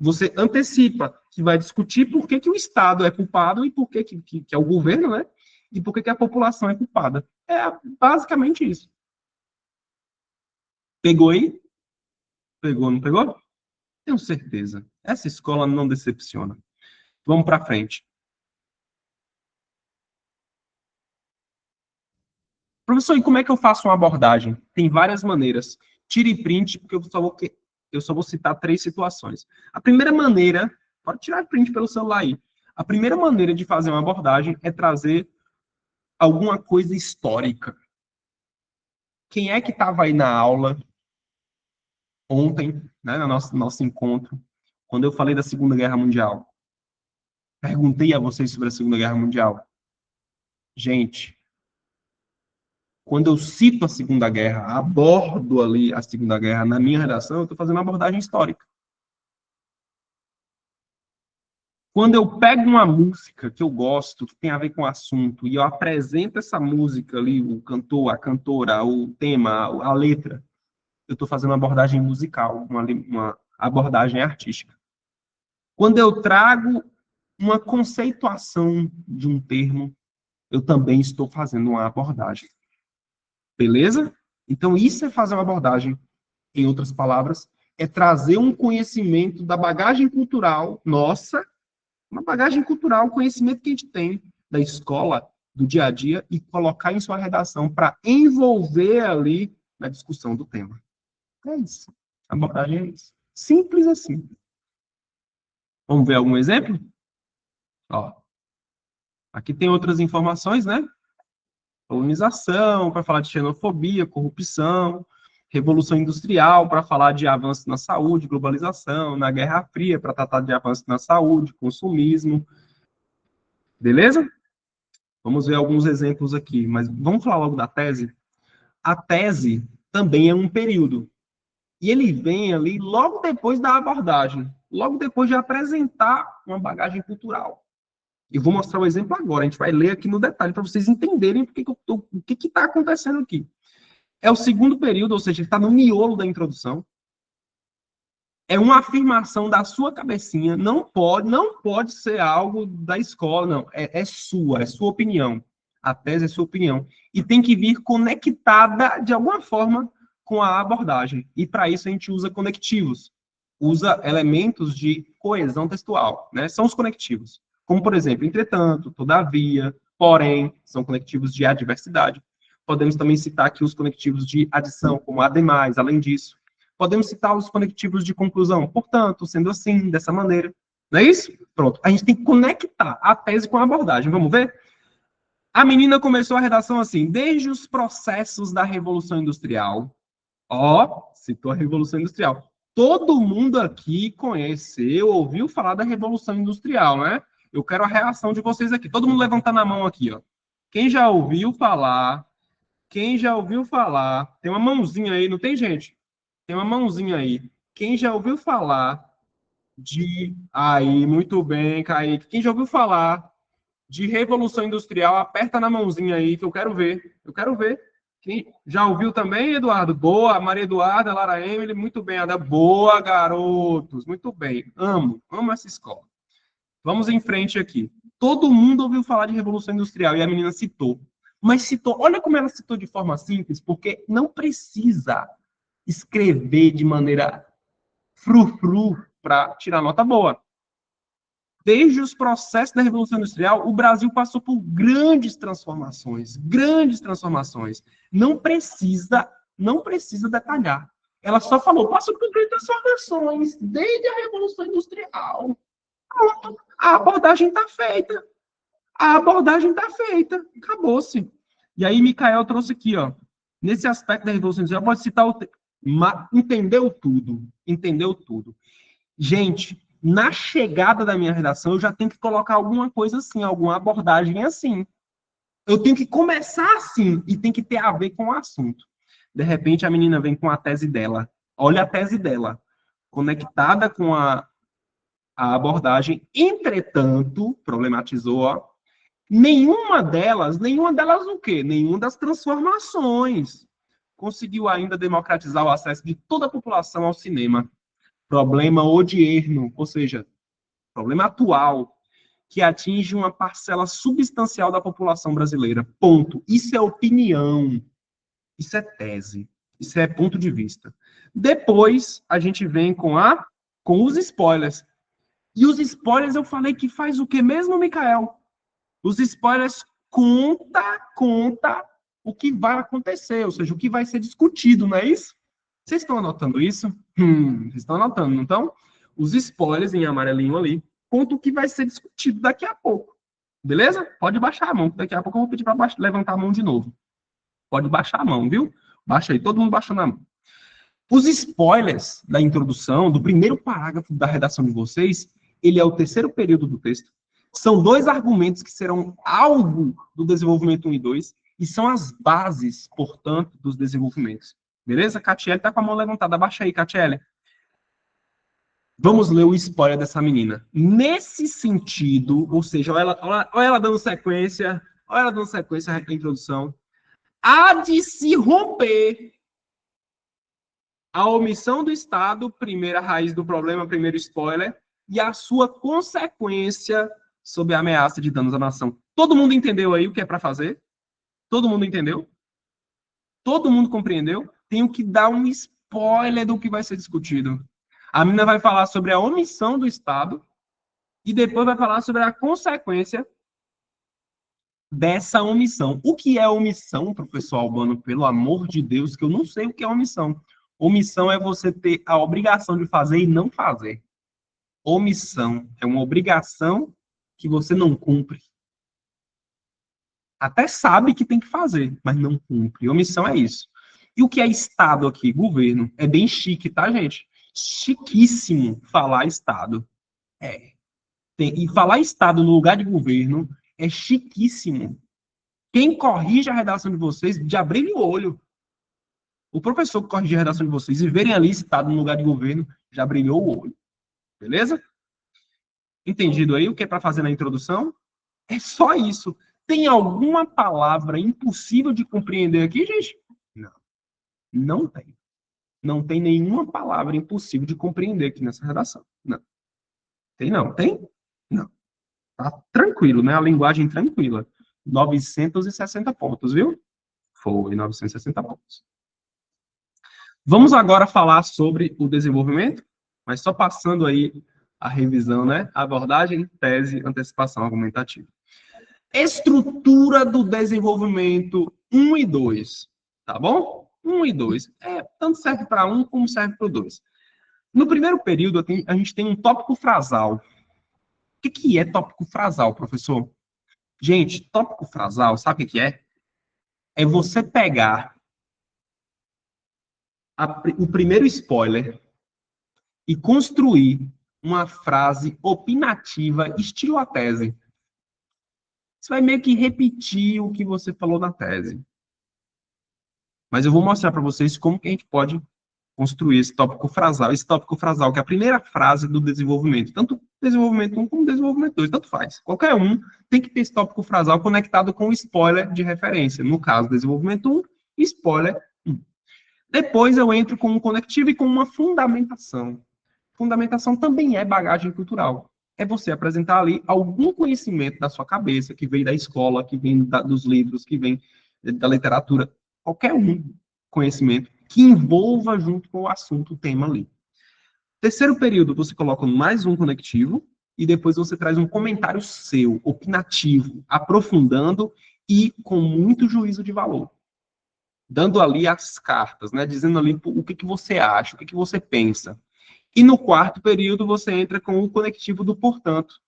Você antecipa que vai discutir por que o Estado é culpado e por que é o governo, né? E por que a população é culpada. É basicamente isso. Pegou aí? Pegou, não pegou? Tenho certeza. Essa escola não decepciona. Vamos para frente. Professor, e como é que eu faço uma abordagem? Tem várias maneiras. Tire print, porque eu só vou citar 3 situações. A primeira maneira, pode tirar print pelo celular aí. A primeira maneira de fazer uma abordagem é trazer alguma coisa histórica. Quem é que estava aí na aula ontem, né, no nosso encontro, quando eu falei da Segunda Guerra Mundial? Perguntei a vocês sobre a Segunda Guerra Mundial. Gente, quando eu cito a Segunda Guerra, abordo ali a Segunda Guerra na minha redação, eu estou fazendo uma abordagem histórica. Quando eu pego uma música que eu gosto, que tem a ver com o assunto, e eu apresento essa música ali, o cantor, a cantora, o tema, a letra, eu estou fazendo uma abordagem musical, uma abordagem artística. Quando eu trago uma conceituação de um termo, eu também estou fazendo uma abordagem. Beleza? Então, isso é fazer uma abordagem. Em outras palavras, é trazer um conhecimento da bagagem cultural nossa, uma bagagem cultural, conhecimento que a gente tem da escola, do dia a dia, e colocar em sua redação para envolver ali na discussão do tema. É isso. A abordagem é isso. Simples assim. Vamos ver algum exemplo? Ó, aqui tem outras informações, né? Colonização, para falar de xenofobia, corrupção, Revolução Industrial, para falar de avanço na saúde, globalização, na Guerra Fria, para tratar de avanço na saúde, consumismo. Beleza? Vamos ver alguns exemplos aqui, mas vamos falar logo da tese? A tese também é um período. E ele vem ali logo depois da abordagem, logo depois de apresentar uma bagagem cultural. E vou mostrar o exemplo agora, a gente vai ler aqui no detalhe para vocês entenderem o que está acontecendo aqui. É o segundo período, ou seja, ele está no miolo da introdução. É uma afirmação da sua cabecinha, não pode ser algo da escola, não. É sua opinião. A tese é sua opinião. E tem que vir conectada, de alguma forma, com a abordagem. E para isso a gente usa conectivos. Usa elementos de coesão textual, né? São os conectivos. Como, por exemplo, entretanto, todavia, porém, são conectivos de adversidade. Podemos também citar aqui os conectivos de adição, como ademais, além disso. Podemos citar os conectivos de conclusão. Portanto, sendo assim, dessa maneira. Não é isso? Pronto. A gente tem que conectar a tese com a abordagem. Vamos ver? A menina começou a redação assim: desde os processos da Revolução Industrial. Ó, citou a Revolução Industrial. Todo mundo aqui conheceu, ouviu falar da Revolução Industrial, né? Eu quero a reação de vocês aqui. Todo mundo levantando a mão aqui, ó. Quem já ouviu falar? Quem já ouviu falar? Tem uma mãozinha aí, não tem, gente? Tem uma mãozinha aí. Quem já ouviu falar de. Aí, muito bem, Kaique. Quem já ouviu falar de Revolução Industrial, aperta na mãozinha aí, que eu quero ver. Eu quero ver. Quem já ouviu também, Eduardo? Boa, Maria Eduarda, Lara Emily, muito bem, Ada. Boa, garotos, muito bem. Amo essa escola. Vamos em frente aqui. Todo mundo ouviu falar de Revolução Industrial e a menina citou. Mas citou, olha como ela citou de forma simples, porque não precisa escrever de maneira frufru para tirar nota boa. Desde os processos da Revolução Industrial, o Brasil passou por grandes transformações, grandes transformações. Não precisa detalhar. Ela só falou, passou por grandes transformações desde a Revolução Industrial. A abordagem está feita. A abordagem está feita. Acabou-se. E aí, Micael trouxe aqui, ó. Nesse aspecto da Revolução Industrial, pode citar o entendeu tudo. Entendeu tudo. Gente, na chegada da minha redação, eu já tenho que colocar alguma coisa assim, alguma abordagem assim. Eu tenho que começar assim e tem que ter a ver com o assunto. De repente, a menina vem com a tese dela. Olha a tese dela, conectada com a abordagem. Entretanto, problematizou, ó, nenhuma delas o quê? Nenhuma das transformações conseguiu ainda democratizar o acesso de toda a população ao cinema. Problema odierno, ou seja, problema atual, que atinge uma parcela substancial da população brasileira. Ponto. Isso é opinião. Isso é tese. Isso é ponto de vista. Depois, a gente vem com os spoilers. E os spoilers eu falei que faz o que mesmo, Mikael? Os spoilers conta o que vai acontecer, ou seja, o que vai ser discutido, não é isso? Vocês estão anotando isso? Vocês estão anotando, não estão? Os spoilers em amarelinho ali contam o que vai ser discutido daqui a pouco. Beleza? Pode baixar a mão, daqui a pouco eu vou pedir para levantar a mão de novo. Pode baixar a mão, viu? Baixa aí, todo mundo baixando a mão. Os spoilers da introdução, do primeiro parágrafo da redação de vocês, ele é o terceiro período do texto. São dois argumentos que serão alvo do desenvolvimento 1 e 2 e são as bases, portanto, dos desenvolvimentos. Beleza? Catiele está com a mão levantada. Abaixa aí, Catiele. Vamos ler o spoiler dessa menina. Nesse sentido, ou seja, olha ela dando sequência, olha ela dando sequência à introdução. Há de se romper a omissão do Estado, primeira raiz do problema, primeiro spoiler, e a sua consequência sob a ameaça de danos à nação. Todo mundo entendeu aí o que é para fazer? Todo mundo entendeu? Todo mundo compreendeu? Tenho que dar um spoiler do que vai ser discutido. A menina vai falar sobre a omissão do Estado e depois vai falar sobre a consequência dessa omissão. O que é omissão, professor Albano? Pelo amor de Deus, que eu não sei o que é omissão. Omissão é você ter a obrigação de fazer e não fazer. Omissão é uma obrigação que você não cumpre. Até sabe que tem que fazer, mas não cumpre. Omissão é isso. E o que é Estado aqui? Governo. É bem chique, tá, gente? Chiquíssimo falar Estado. E falar Estado no lugar de governo é chiquíssimo. Quem corrige a redação de vocês, de abrir o olho. O professor que corrige a redação de vocês e verem ali Estado no lugar de governo, já brilhou o olho. Beleza? Entendido aí o que é para fazer na introdução? É só isso. Tem alguma palavra impossível de compreender aqui, gente? Não. Não tem. Não tem nenhuma palavra impossível de compreender aqui nessa redação. Não. Tem não? Tem? Não. Tá tranquilo, né? A linguagem tranquila. 960 pontos, viu? Foi 960 pontos. Vamos agora falar sobre o desenvolvimento, mas só passando aí a revisão, né? Abordagem, tese, antecipação argumentativa. Estrutura do desenvolvimento 1 e 2, tá bom? 1 e 2. Tanto serve para 1 como serve para o 2. No primeiro período, a gente tem um tópico frasal. O que é tópico frasal, professor? Gente, tópico frasal, sabe o que é? É você pegar o primeiro spoiler e construir uma frase opinativa, estilo a tese. Você vai meio que repetir o que você falou na tese. Mas eu vou mostrar para vocês como que a gente pode construir esse tópico frasal. Esse tópico frasal, que é a primeira frase do desenvolvimento. Tanto desenvolvimento 1 como desenvolvimento 2, tanto faz. Qualquer um tem que ter esse tópico frasal conectado com o spoiler de referência. No caso, desenvolvimento 1, spoiler 1. Depois eu entro com um conectivo e com uma fundamentação. Fundamentação também é bagagem cultural. É você apresentar ali algum conhecimento da sua cabeça, que vem da escola, que vem dos livros, que vem da literatura, qualquer conhecimento que envolva junto com o assunto, o tema ali. Terceiro período, você coloca mais um conectivo e depois você traz um comentário seu, opinativo, aprofundando e com muito juízo de valor. Dando ali as cartas, né? Dizendo ali o que você acha, o que você pensa. E no quarto período, você entra com o conectivo do portanto.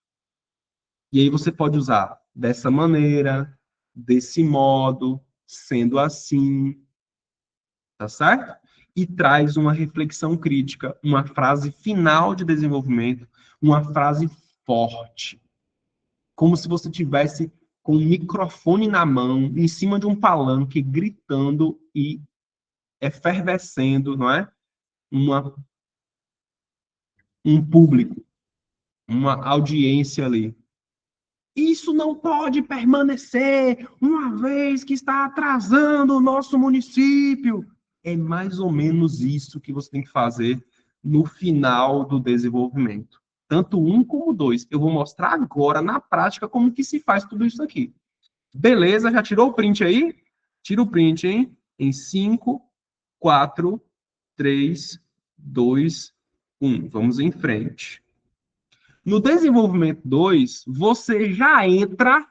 E aí você pode usar dessa maneira, desse modo, sendo assim, tá certo? E traz uma reflexão crítica, uma frase final de desenvolvimento, uma frase forte. Como se você tivesse com um microfone na mão, em cima de um palanque, gritando e efervescendo, não é? Um público, uma audiência ali. Isso não pode permanecer, uma vez que está atrasando o nosso município. É mais ou menos isso que você tem que fazer no final do desenvolvimento. Tanto um como dois. Eu vou mostrar agora, na prática, como que se faz tudo isso aqui. Beleza? Já tirou o print aí? Tira o print, hein? Em 5, 4, 3, 2, 1. Vamos em frente. No desenvolvimento 2, você já entra,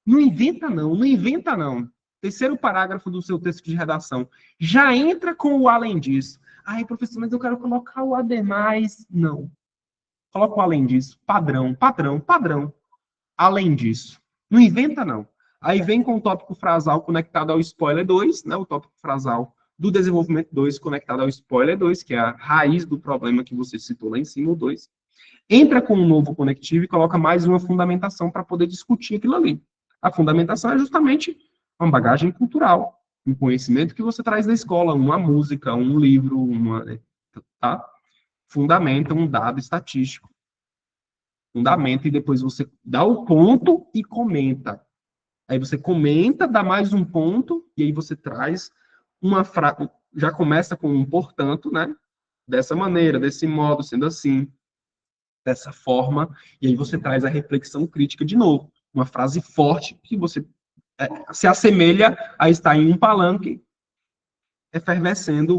não inventa não, não inventa não. terceiro parágrafo do seu texto de redação, já entra com o além disso. Ai, professor, mas eu quero colocar o ademais. Não. Coloca o além disso. Padrão, padrão, padrão. Além disso. Não inventa, não. Aí vem com o tópico frasal conectado ao spoiler 2, né? O tópico frasal do desenvolvimento 2 conectado ao spoiler 2, que é a raiz do problema que você citou lá em cima, o 2. Entra com um novo conectivo e coloca mais uma fundamentação para poder discutir aquilo ali. A fundamentação é justamente uma bagagem cultural, um conhecimento que você traz da escola, uma música, um livro, tá? Fundamenta um dado estatístico. Fundamenta e depois você dá o ponto e comenta. Aí você comenta, dá mais um ponto, e aí você traz uma frase, já começa com um portanto, né? Dessa maneira, desse modo, sendo assim, dessa forma, e aí você traz a reflexão crítica de novo. Uma frase forte que você se assemelha a estar em um palanque, efervescendo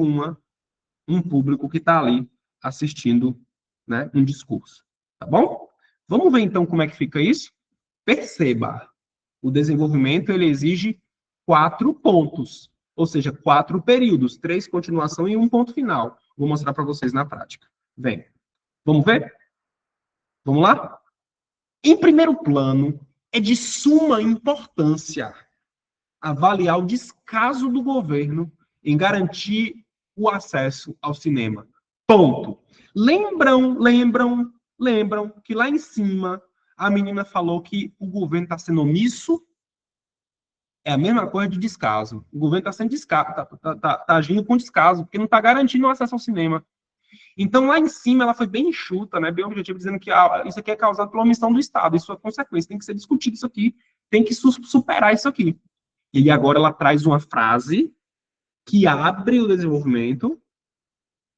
um público que está ali assistindo, né, um discurso. Tá bom? Vamos ver então como é que fica isso? Perceba, o desenvolvimento ele exige 4 pontos, ou seja, 4 períodos, 3 continuação e um ponto final. Vou mostrar para vocês na prática. Vem. Vamos ver? Vamos lá? Em primeiro plano, é de suma importância avaliar o descaso do governo em garantir o acesso ao cinema. Ponto. Lembram que lá em cima a menina falou que o governo está sendo omisso? É a mesma coisa de descaso. O governo está sendo descaso, tá agindo com descaso, porque não está garantindo o acesso ao cinema. Então, lá em cima, ela foi bem enxuta, né, bem objetiva, dizendo que isso aqui é causado pela omissão do Estado, isso é consequência, tem que ser discutido isso aqui, tem que superar isso aqui. E agora ela traz uma frase que abre o desenvolvimento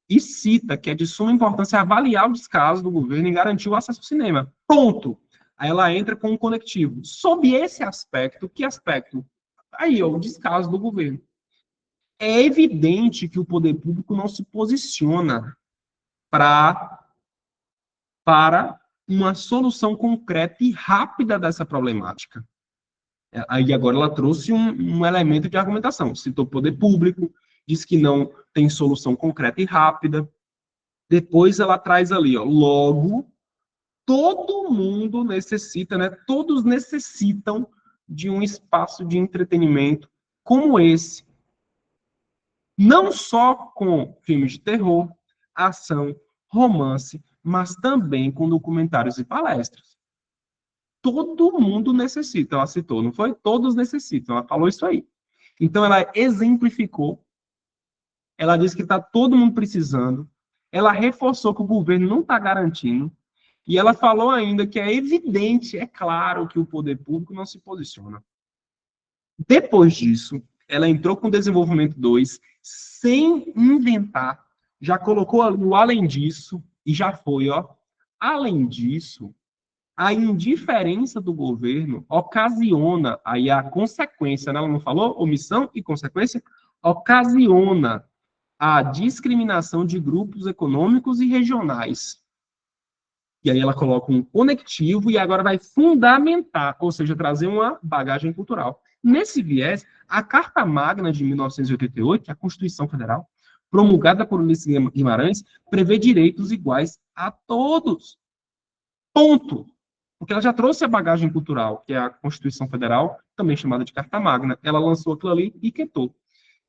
e cita que é de suma importância avaliar o descaso do governo em garantir o acesso ao cinema. Ponto. Aí ela entra com um conectivo. Sob esse aspecto, que aspecto? Aí, ó, o descaso do governo. É evidente que o poder público não se posiciona para uma solução concreta e rápida dessa problemática. Aí agora ela trouxe um elemento de argumentação. Citou poder público, diz que não tem solução concreta e rápida. Depois ela traz ali, ó, logo, todo mundo necessita, né? Todos necessitam de um espaço de entretenimento como esse. Não só com filmes de terror, ação, romance, mas também com documentários e palestras. Todo mundo necessita, ela citou, não foi? Todos necessitam, ela falou isso aí. Então, ela exemplificou, ela disse que está todo mundo precisando, ela reforçou que o governo não está garantindo, e ela falou ainda que é evidente, é claro, que o poder público não se posiciona. Depois disso, ela entrou com o desenvolvimento 2, sem inventar, já colocou o além disso, e já foi, ó. Além disso, a indiferença do governo ocasiona, aí a consequência, né? Ela não falou omissão e consequência? Ocasiona a discriminação de grupos econômicos e regionais. E aí ela coloca um conectivo e agora vai fundamentar, ou seja, trazer uma bagagem cultural. Nesse viés, a Carta Magna de 1988, que é a Constituição Federal, promulgada por Ulisses Guimarães, prevê direitos iguais a todos. Ponto. Porque ela já trouxe a bagagem cultural, que é a Constituição Federal, também chamada de Carta Magna. Ela lançou aquilo ali e quietou.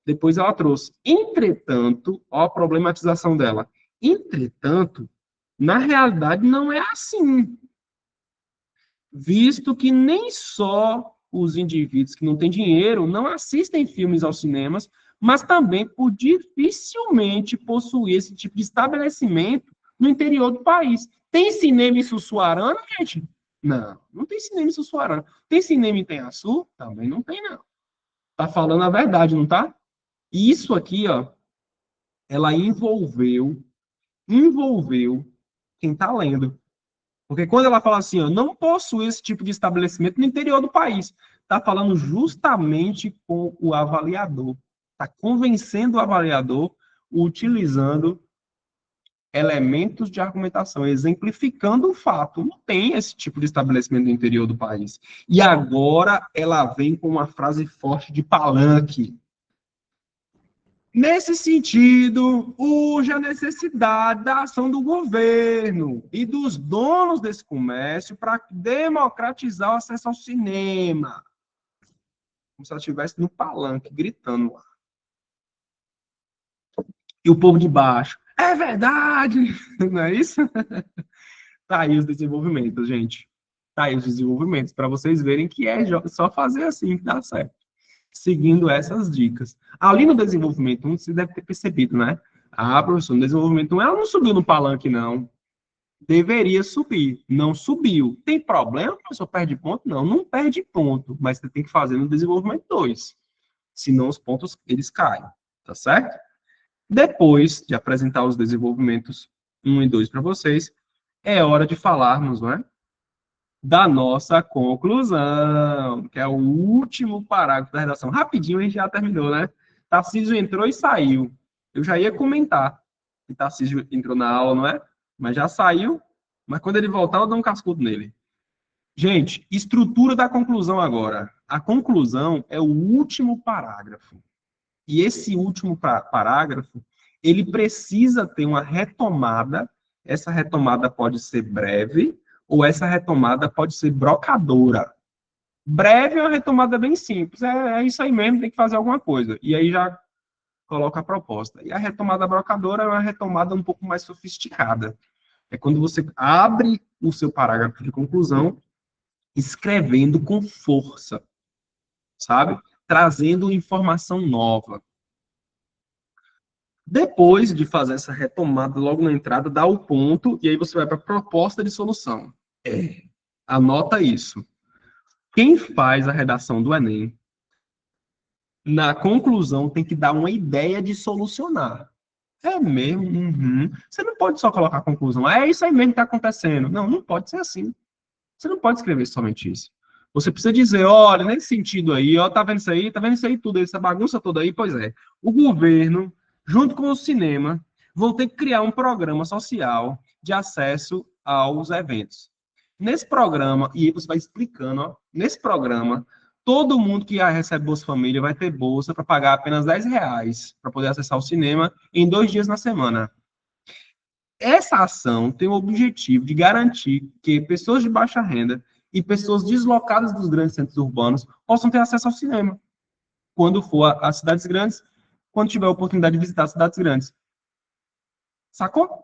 Depois ela trouxe. Entretanto, ó a problematização dela. Entretanto, na realidade não é assim. Visto que nem só os indivíduos que não têm dinheiro não assistem filmes aos cinemas, mas também por dificilmente possuir esse tipo de estabelecimento no interior do país. Tem cinema em Sussuarana, gente? Não, não tem cinema em Sussuarana. Tem cinema em Tenhaçu? Também não tem, não. Tá falando a verdade, não tá? E isso aqui, ó, ela envolveu quem tá lendo. Porque quando ela fala assim, ó, não possui esse tipo de estabelecimento no interior do país, tá falando justamente com o avaliador. Tá convencendo o avaliador utilizando elementos de argumentação, exemplificando o fato. Não tem esse tipo de estabelecimento no interior do país. E agora ela vem com uma frase forte de palanque. Nesse sentido, urge a necessidade da ação do governo e dos donos desse comércio para democratizar o acesso ao cinema. Como se ela estivesse no palanque, gritando lá. E o povo de baixo, é verdade! Não é isso? Tá aí os desenvolvimentos, gente. Tá aí os desenvolvimentos, para vocês verem que é só fazer assim que dá certo. Seguindo essas dicas. Ali no desenvolvimento 1, você deve ter percebido, né? Ah, professor, no desenvolvimento 1, ela não subiu no palanque, não. Deveria subir. Não subiu. Tem problema, professor? Perde ponto? Não, não perde ponto. Mas você tem que fazer no desenvolvimento 2. Senão os pontos, eles caem. Tá certo? Depois de apresentar os desenvolvimentos 1 e 2 para vocês, é hora de falarmos, não é? Da nossa conclusão, que é o último parágrafo da redação. Rapidinho a gente já terminou, né? Tarcísio entrou e saiu. Eu já ia comentar que Tarcísio entrou na aula, não é? Mas já saiu. Mas quando ele voltar, eu dou um cascudo nele. Gente, estrutura da conclusão agora. A conclusão é o último parágrafo. E esse último parágrafo, ele precisa ter uma retomada. Essa retomada pode ser breve, ou essa retomada pode ser brocadora. Breve é uma retomada bem simples, é isso aí mesmo, tem que fazer alguma coisa. E aí já coloca a proposta. E a retomada brocadora é uma retomada um pouco mais sofisticada. É quando você abre o seu parágrafo de conclusão, escrevendo com força, sabe? Trazendo informação nova. Depois de fazer essa retomada logo na entrada, dá o ponto, e aí você vai para a proposta de solução. Anota isso. Quem faz a redação do Enem, na conclusão, tem que dar uma ideia de solucionar. É mesmo? Uhum. Você não pode só colocar a conclusão. É isso aí mesmo que está acontecendo. Não, não pode ser assim. Você não pode escrever somente isso. Você precisa dizer, olha, nesse sentido aí, ó, tá vendo isso aí? Tá vendo isso aí tudo, essa bagunça toda aí? Pois é. O governo, junto com o cinema, vão ter que criar um programa social de acesso aos eventos. Nesse programa, e aí você vai explicando, ó, nesse programa, todo mundo que recebe Bolsa Família vai ter bolsa para pagar apenas R$ 10 para poder acessar o cinema em 2 dias na semana. Essa ação tem o objetivo de garantir que pessoas de baixa renda e pessoas deslocadas dos grandes centros urbanos possam ter acesso ao cinema, quando for às cidades grandes, quando tiver a oportunidade de visitar cidades grandes. Sacou?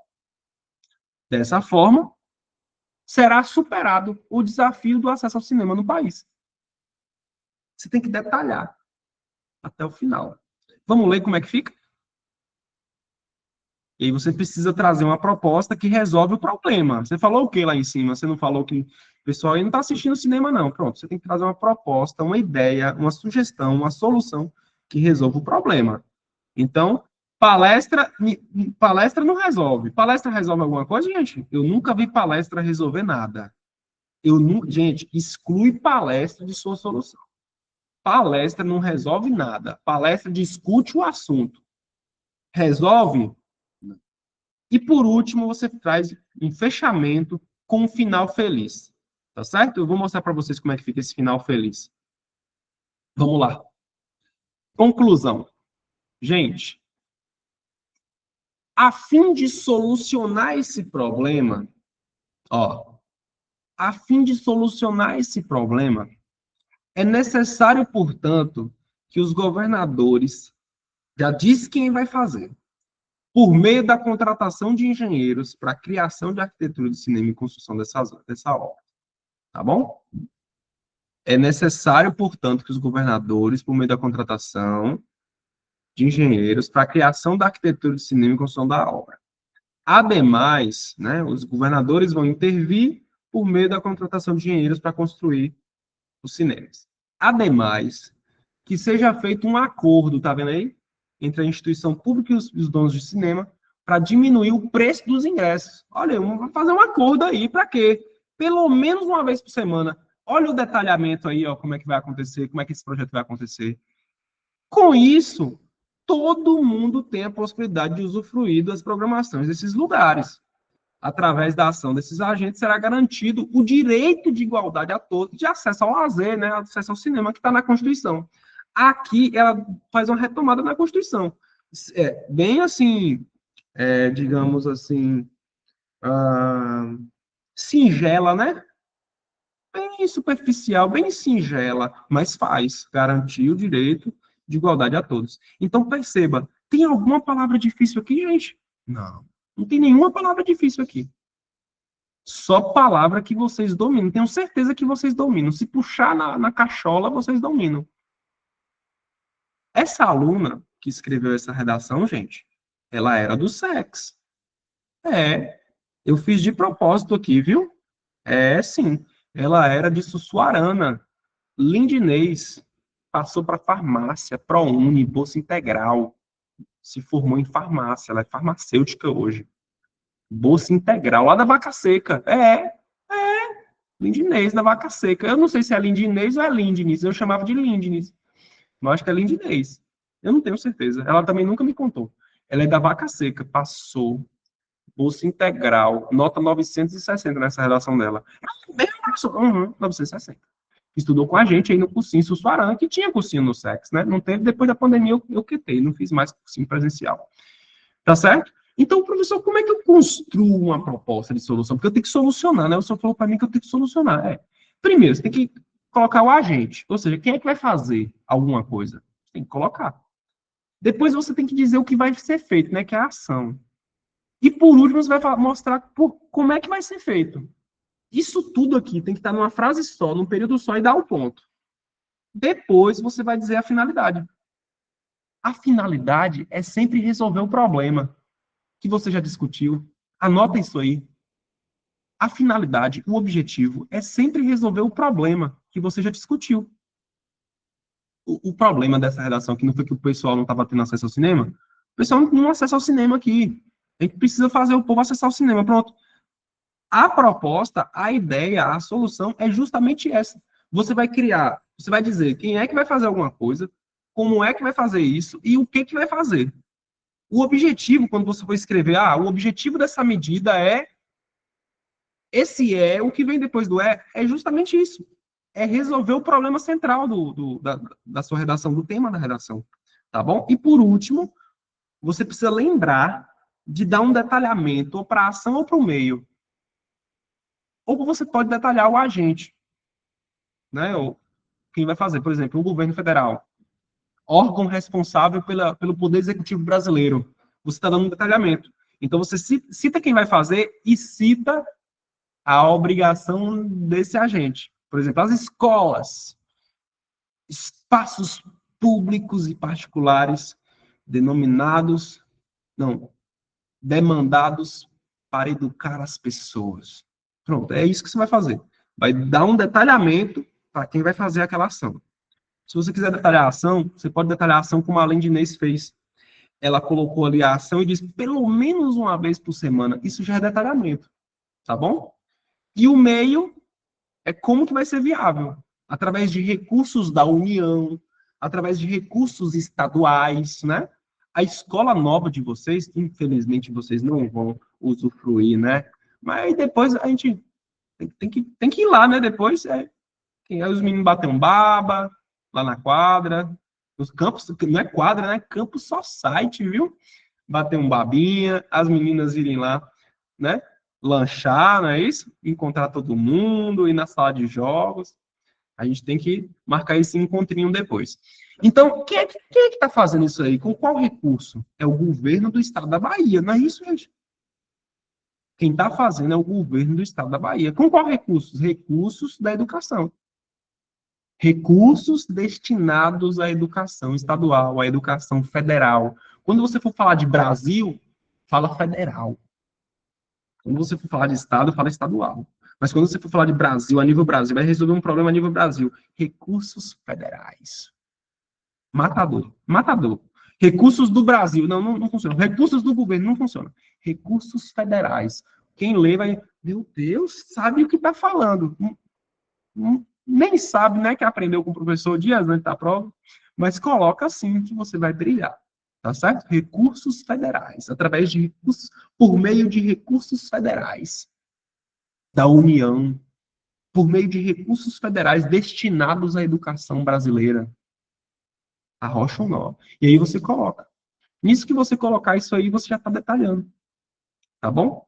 Dessa forma, será superado o desafio do acesso ao cinema no país. Você tem que detalhar até o final. Vamos ler como é que fica? E aí você precisa trazer uma proposta que resolve o problema. Você falou o que lá em cima? Você não falou que o pessoal aí não está assistindo cinema, não. Pronto, você tem que trazer uma proposta, uma ideia, uma sugestão, uma solução que resolva o problema. Então, palestra não resolve. Palestra resolve alguma coisa, gente? Eu nunca vi palestra resolver nada. Gente, exclui palestra de sua solução. Palestra não resolve nada. Palestra discute o assunto. Resolve? E por último, você traz um fechamento com um final feliz. Tá certo? Eu vou mostrar para vocês como é que fica esse final feliz. Vamos lá. Conclusão. Gente, a fim de solucionar esse problema, a fim de solucionar esse problema, é necessário, portanto, que os governadores, já diz quem vai fazer, por meio da contratação de engenheiros para a criação de arquitetura de cinema e construção dessa obra. Tá bom? É necessário, portanto, que os governadores, por meio da contratação de engenheiros para a criação da arquitetura de cinema e construção da obra. Ademais, né, os governadores vão intervir por meio da contratação de engenheiros para construir os cinemas. Ademais, que seja feito um acordo, tá vendo aí? Entre a instituição pública e os donos de cinema para diminuir o preço dos ingressos. Olha, vamos fazer um acordo aí, para quê? Pelo menos uma vez por semana. Olha o detalhamento aí, ó, como é que vai acontecer, como é que esse projeto vai acontecer. Com isso, todo mundo tem a possibilidade de usufruir das programações desses lugares. Através da ação desses agentes, será garantido o direito de igualdade a todos, de acesso ao lazer, né, acesso ao cinema, que está na Constituição. Aqui, ela faz uma retomada na Constituição. Bem assim, digamos assim, singela, né? Bem superficial, bem singela, mas faz garantir o direito de igualdade a todos. Então, perceba, tem alguma palavra difícil aqui, gente? Não. Não tem nenhuma palavra difícil aqui. Só palavra que vocês dominam. Tenho certeza que vocês dominam. Se puxar na cachola, vocês dominam. Essa aluna que escreveu essa redação, gente, ela era do SEX. Eu fiz de propósito aqui, viu? Sim. Ela era de Sussuarana, Lindinês. Passou para farmácia, ProUni, Bolsa Integral. Se formou em farmácia. Ela é farmacêutica hoje. Bolsa Integral, lá da Vaca Seca. Lindinês, da Vaca Seca. Eu não sei se é Lindinês ou é Lindinês. Eu chamava de Lindinês. Mas acho que é Lindinês. Eu não tenho certeza. Ela também nunca me contou. Ela é da Vaca Seca. Passou. Bolsa Integral. Nota 960 nessa redação dela. Uhum, 960. Estudou com a gente aí no cursinho Sussuarana, que tinha cursinho no SEX, né? Não teve, depois da pandemia eu quitei. Não fiz mais cursinho presencial. Tá certo? Então, professor, como é que eu construo uma proposta de solução? Porque eu tenho que solucionar, né? O senhor falou para mim que eu tenho que solucionar. Primeiro, você tem que colocar o agente. Ou seja, quem é que vai fazer alguma coisa? Você tem que colocar. Depois você tem que dizer o que vai ser feito, né? Que é a ação. E por último, você vai mostrar como é que vai ser feito. Isso tudo aqui tem que estar numa frase só, num período só e dar o ponto. Depois você vai dizer a finalidade. A finalidade é sempre resolver o problema que você já discutiu. Anota isso aí. A finalidade, o objetivo, é sempre resolver o problema que você já discutiu. O problema dessa redação aqui não foi que o pessoal não estava tendo acesso ao cinema? O pessoal não acessa ao cinema aqui. A gente precisa fazer o povo acessar o cinema. Pronto. A proposta, a ideia, a solução é justamente essa. Você vai criar, você vai dizer quem é que vai fazer alguma coisa, como é que vai fazer isso e o que vai fazer. O objetivo, quando você for escrever, o objetivo dessa medida é, o que vem depois do é justamente isso. É resolver o problema central da sua redação, do tema da redação. Tá bom? E por último, você precisa lembrar de dar um detalhamento ou para a ação ou para o meio. Ou você pode detalhar o agente, né? Ou quem vai fazer, por exemplo, o governo federal, órgão responsável pelo Poder Executivo brasileiro. Você está dando um detalhamento. Então, você cita quem vai fazer e cita a obrigação desse agente. Por exemplo, as escolas, espaços públicos e particulares demandados para educar as pessoas. Pronto, é isso que você vai fazer. Vai dar um detalhamento para quem vai fazer aquela ação. Se você quiser detalhar a ação, você pode detalhar a ação como a Lindinês fez. Ela colocou ali a ação e disse pelo menos uma vez por semana. Isso já é detalhamento, tá bom? E o meio é como que vai ser viável. Através de recursos da União, através de recursos estaduais, né? A escola nova de vocês, infelizmente, vocês não vão usufruir, né? Mas depois a gente tem que ir lá, né? Depois, os meninos batem um baba lá na quadra. Os campos, não é quadra, né? Campus só site, viu? Bater um babinha, as meninas irem lá, né? Lanchar, não é isso? Encontrar todo mundo, ir na sala de jogos. A gente tem que marcar esse encontrinho depois. Então, quem é que está fazendo isso aí? Com qual recurso? É o governo do estado da Bahia, não é isso, gente? Quem está fazendo é o governo do estado da Bahia. Com qual recursos? Recursos da educação. Recursos destinados à educação estadual, à educação federal. Quando você for falar de Brasil, fala federal. Quando você for falar de estado, fala estadual. Mas quando você for falar de Brasil, a nível Brasil, vai resolver um problema a nível Brasil. Recursos federais. Matador. Matador. Recursos do Brasil. Não funciona. Recursos do governo. Não funciona. Recursos federais. Quem lê vai... Meu Deus, sabe o que está falando. Nem sabe, né, que aprendeu com o professor dias antes da prova. Mas coloca assim que você vai brilhar. Tá certo? Recursos federais, através de recursos, por meio de recursos federais da União, por meio de recursos federais destinados à educação brasileira. Arrocha ou não. E aí você coloca. Nisso que você colocar isso aí, você já está detalhando. Tá bom?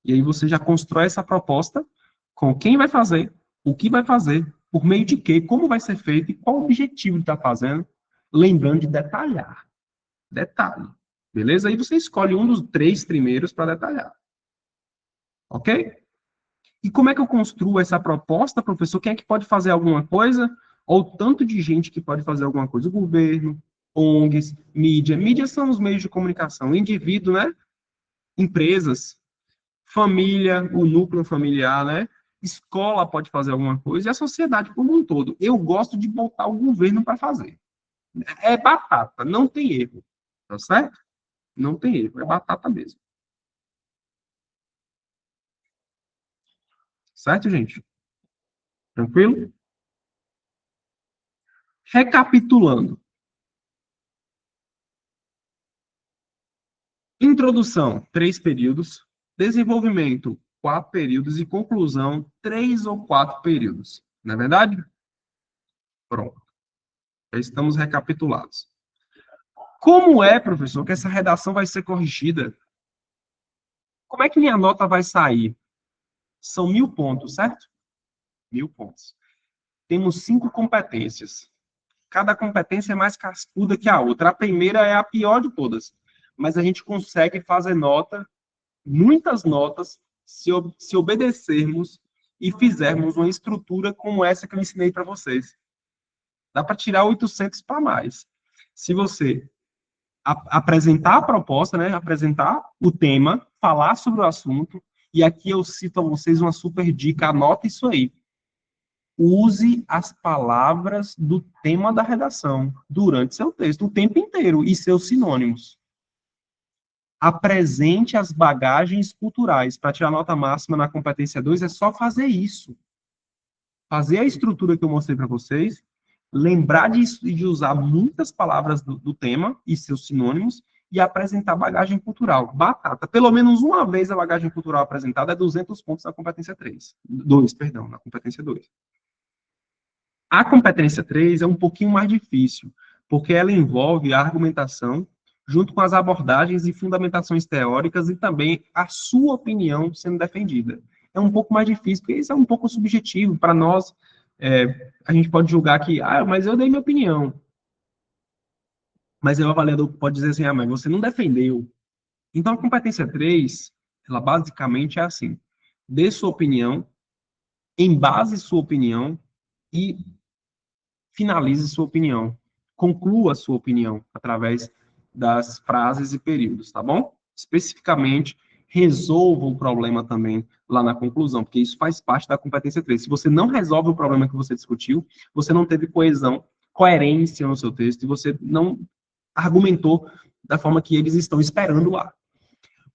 E aí você já constrói essa proposta com quem vai fazer, o que vai fazer, por meio de quê, como vai ser feito e qual o objetivo de estar fazendo, lembrando de detalhar. Detalhe. Beleza? Aí você escolhe um dos 3 primeiros para detalhar. Ok? E como é que eu construo essa proposta, professor? Quem é que pode fazer alguma coisa? Ou o tanto de gente que pode fazer alguma coisa? O governo, ONGs, mídia. Mídia são os meios de comunicação. O indivíduo, né? Empresas, família, o núcleo familiar, né? Escola pode fazer alguma coisa e a sociedade como um todo. Eu gosto de botar o governo para fazer. É batata, não tem erro. Tá certo? Não tem erro, é batata mesmo. Certo, gente? Tranquilo? Recapitulando. Introdução, 3 períodos. Desenvolvimento, 4 períodos. E conclusão, 3 ou 4 períodos. Não é verdade? Pronto. Já estamos recapitulados. Como é, professor, que essa redação vai ser corrigida? Como é que minha nota vai sair? São 1.000 pontos, certo? 1.000 pontos. Temos 5 competências. Cada competência é mais cascuda que a outra. A primeira é a pior de todas. Mas a gente consegue fazer nota, muitas notas, se obedecermos e fizermos uma estrutura como essa que eu ensinei para vocês. Dá para tirar 800 para mais. Se você apresentar a proposta, né, apresentar o tema, falar sobre o assunto, e aqui eu cito a vocês uma super dica, anota isso aí. Use as palavras do tema da redação durante seu texto, o tempo inteiro, e seus sinônimos. Apresente as bagagens culturais. Para tirar nota máxima na competência 2, é só fazer isso. Fazer a estrutura que eu mostrei para vocês, lembrar de usar muitas palavras do tema e seus sinônimos, e apresentar bagagem cultural. Batata. Pelo menos uma vez a bagagem cultural apresentada é 200 pontos na competência 3. 2, perdão, na competência 2. A competência 3 é um pouquinho mais difícil, porque ela envolve a argumentação, junto com as abordagens e fundamentações teóricas e também a sua opinião sendo defendida. É um pouco mais difícil, porque isso é um pouco subjetivo para nós. A gente pode julgar que, mas eu dei minha opinião. Mas o avaliador pode dizer assim, mas você não defendeu. Então, a competência 3, ela basicamente é assim: dê sua opinião, embase sua opinião e finalize sua opinião. Conclua sua opinião através das frases e períodos, tá bom? Especificamente, resolva o problema também lá na conclusão, porque isso faz parte da competência 3. Se você não resolve o problema que você discutiu, você não teve coesão, coerência no seu texto, e você não argumentou da forma que eles estão esperando lá.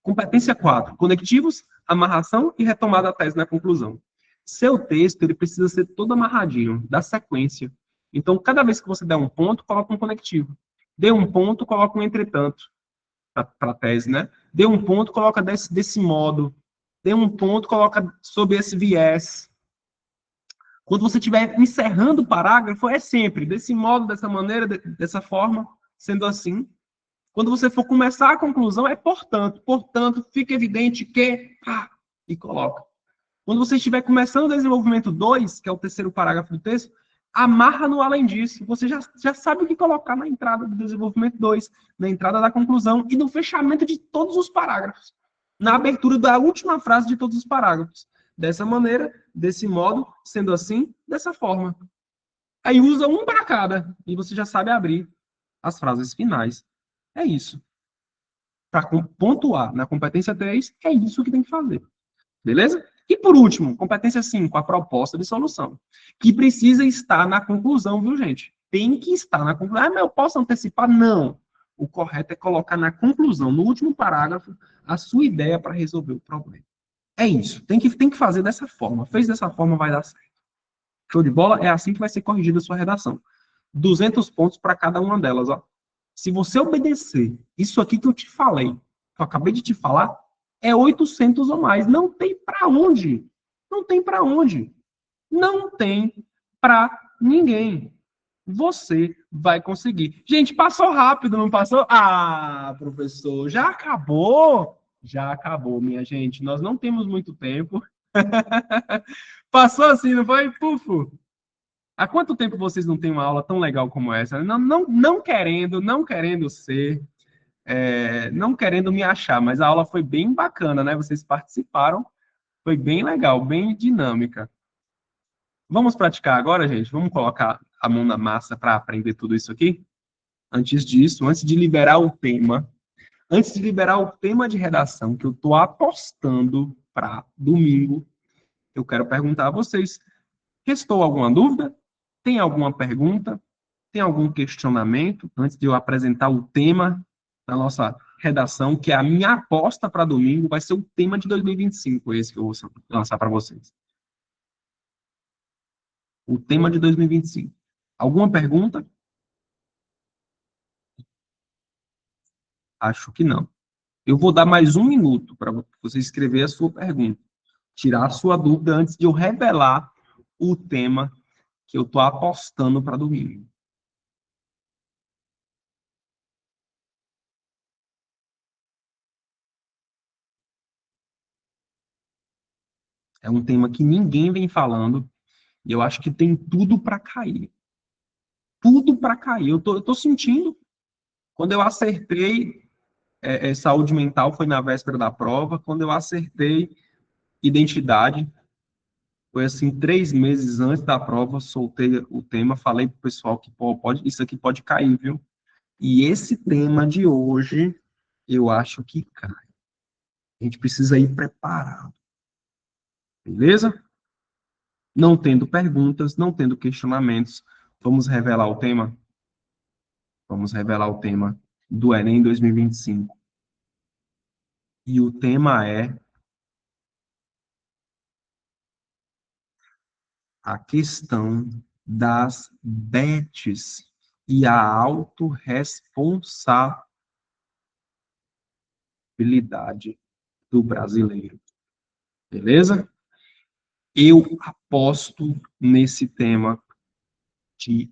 Competência 4, conectivos, amarração e retomada da tese na conclusão. Seu texto, ele precisa ser todo amarradinho, da sequência. Então, cada vez que você der um ponto, coloca um conectivo. Dê um ponto, coloca um entretanto, para a tese, né? Dê um ponto, coloca desse modo. Dê um ponto, coloca sob esse viés. Quando você estiver encerrando o parágrafo, é sempre desse modo, dessa maneira, dessa forma, sendo assim. Quando você for começar a conclusão, é portanto, fica evidente que, e coloca. Quando você estiver começando o desenvolvimento 2, que é o terceiro parágrafo do texto, amarra no além disso. Você já sabe o que colocar na entrada do desenvolvimento 2, na entrada da conclusão e no fechamento de todos os parágrafos. Na abertura da última frase de todos os parágrafos. Dessa maneira, desse modo, sendo assim, dessa forma. Aí usa um para cada e você já sabe abrir as frases finais. É isso. Para pontuar na competência 3, é isso que tem que fazer. Beleza? E por último, competência 5, a proposta de solução. Que precisa estar na conclusão, viu, gente? Tem que estar na conclusão. Mas eu posso antecipar? Não. O correto é colocar na conclusão, no último parágrafo, a sua ideia para resolver o problema. É isso. Tem que fazer dessa forma. Fez dessa forma, vai dar certo. Show de bola? É assim que vai ser corrigida a sua redação. 200 pontos para cada uma delas, ó. Se você obedecer isso aqui que eu te falei, que eu acabei de te falar, é 800 ou mais. Não tem para onde. Não tem para onde. Não tem para ninguém. Você vai conseguir. Gente, passou rápido, não passou? Ah, professor, já acabou? Já acabou, minha gente. Nós não temos muito tempo. Passou assim, não foi? Pufo. Há quanto tempo vocês não têm uma aula tão legal como essa? Não querendo ser, não querendo me achar, mas a aula foi bem bacana, né? Vocês participaram, foi bem legal, bem dinâmica. Vamos praticar agora, gente? Vamos colocar a mão na massa para aprender tudo isso aqui? Antes disso, antes de liberar o tema de redação que eu estou apostando para domingo, eu quero perguntar a vocês: restou alguma dúvida? Tem alguma pergunta? Tem algum questionamento antes de eu apresentar o tema da nossa redação, que é a minha aposta para domingo, vai ser o tema de 2025, esse que eu vou lançar para vocês. O tema de 2025. Alguma pergunta? Acho que não. Eu vou dar mais um minuto para você escrever a sua pergunta, tirar a sua dúvida antes de eu revelar o tema que eu estou apostando para domingo. É um tema que ninguém vem falando e eu acho que tem tudo para cair. Tudo para cair. Eu tô sentindo. Quando eu acertei saúde mental, foi na véspera da prova. Quando eu acertei identidade, foi assim, 3 meses antes da prova, soltei o tema, falei pro pessoal que pô, isso aqui pode cair, viu? E esse tema de hoje, eu acho que cai. A gente precisa ir preparado, beleza? Não tendo perguntas, não tendo questionamentos, vamos revelar o tema? Vamos revelar o tema do Enem 2025. E o tema é a questão das bets e a autorresponsabilidade do brasileiro. Beleza? Eu aposto nesse tema de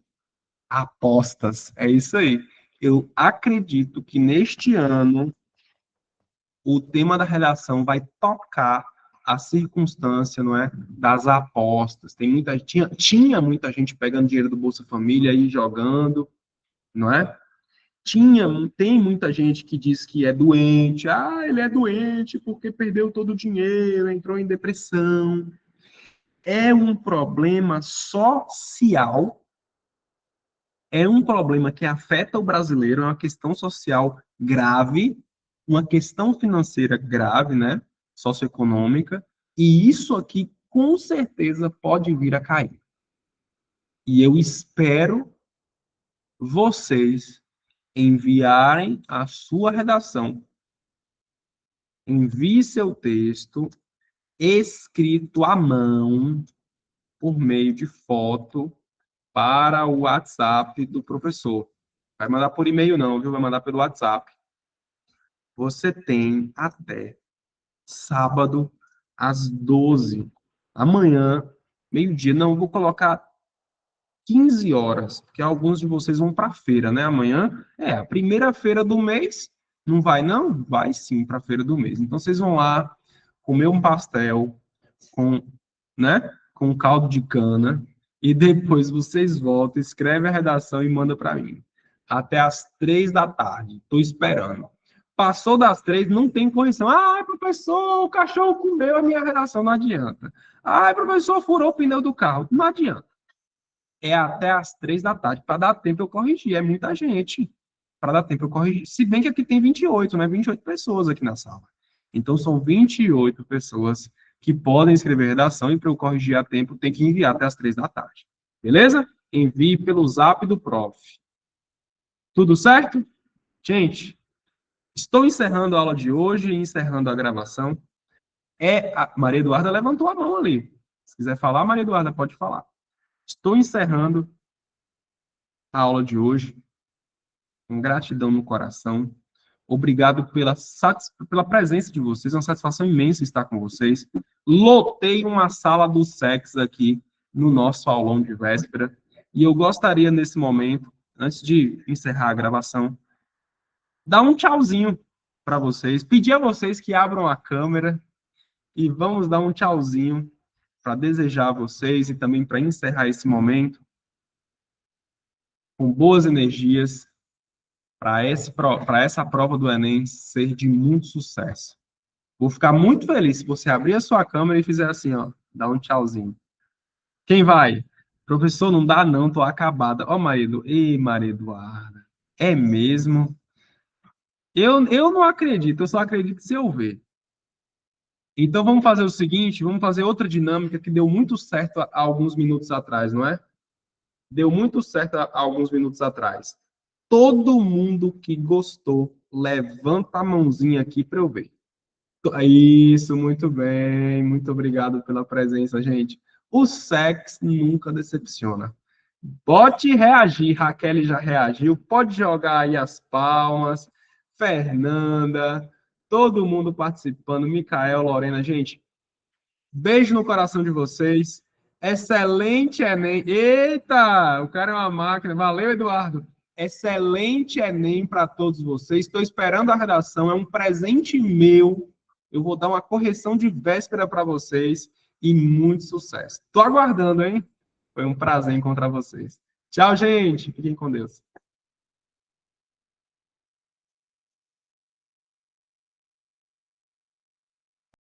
apostas. É isso aí. Eu acredito que neste ano o tema da redação vai tocar a circunstância, não é, das apostas. Tinha muita gente pegando dinheiro do Bolsa Família e jogando, não é? Tem muita gente que diz que é doente. Ah, ele é doente porque perdeu todo o dinheiro, entrou em depressão. É um problema social, é um problema que afeta o brasileiro, é uma questão social grave, uma questão financeira grave, né? Socioeconômica, e isso aqui com certeza pode vir a cair. E eu espero vocês enviarem a sua redação. Envie seu texto escrito à mão, por meio de foto, para o WhatsApp do professor. Vai mandar por e-mail não, viu? Vai mandar pelo WhatsApp. Você tem até sábado às 12. Amanhã, meio-dia. Não, eu vou colocar 15 horas, porque alguns de vocês vão para a feira, né? Amanhã é a primeira feira do mês. Não vai, não? Vai sim para a feira do mês. Então, vocês vão lá comer um pastel com, né? Com caldo de cana e depois vocês voltam, escreve a redação e manda para mim. Até às 3 da tarde. Estou esperando. Passou das 3, não tem correção. Ah, professor, o cachorro comeu a minha redação. Não adianta. Ah, professor, furou o pneu do carro. Não adianta. É até às 3 da tarde, para dar tempo eu corrigir. É muita gente. Para dar tempo eu corrigir. Se bem que aqui tem 28, né? 28 pessoas aqui na sala. Então são 28 pessoas que podem escrever redação e para eu corrigir a tempo tem que enviar até às 3 da tarde. Beleza? Envie pelo zap do prof. Tudo certo? Gente, estou encerrando a aula de hoje, encerrando a gravação. Maria Eduarda levantou a mão ali. Se quiser falar, Maria Eduarda, pode falar. Estou encerrando a aula de hoje. com gratidão no coração. Obrigado pela presença de vocês, é uma satisfação imensa estar com vocês. Lotei uma sala do sexo aqui no nosso aulão de véspera, e eu gostaria, nesse momento, antes de encerrar a gravação, dar um tchauzinho para vocês, pedir a vocês que abram a câmera e vamos dar um tchauzinho para desejar a vocês e também para encerrar esse momento com boas energias para essa prova do Enem ser de muito sucesso. Vou ficar muito feliz se você abrir a sua câmera e fizer assim, ó, dar um tchauzinho. Quem vai? Professor, não dá não, tô acabada. Ó, marido. Ei, Maria Eduarda. É mesmo? Eu não acredito, eu só acredito se eu ver. Então vamos fazer o seguinte, vamos fazer outra dinâmica que deu muito certo há alguns minutos atrás, não é? Deu muito certo há alguns minutos atrás. Todo mundo que gostou, levanta a mãozinha aqui para eu ver. Isso, muito bem. Muito obrigado pela presença, gente. O sexo nunca decepciona. Pode reagir, Raquel já reagiu. Pode jogar aí as palmas. Fernanda, todo mundo participando. Micael, Lorena, gente. Beijo no coração de vocês. Excelente Enem. Eita, o cara é uma máquina. Valeu, Eduardo. Excelente Enem para todos vocês. Estou esperando a redação. É um presente meu. Eu vou dar uma correção de véspera para vocês e muito sucesso. Estou aguardando, hein? Foi um prazer encontrar vocês. Tchau, gente. Fiquem com Deus.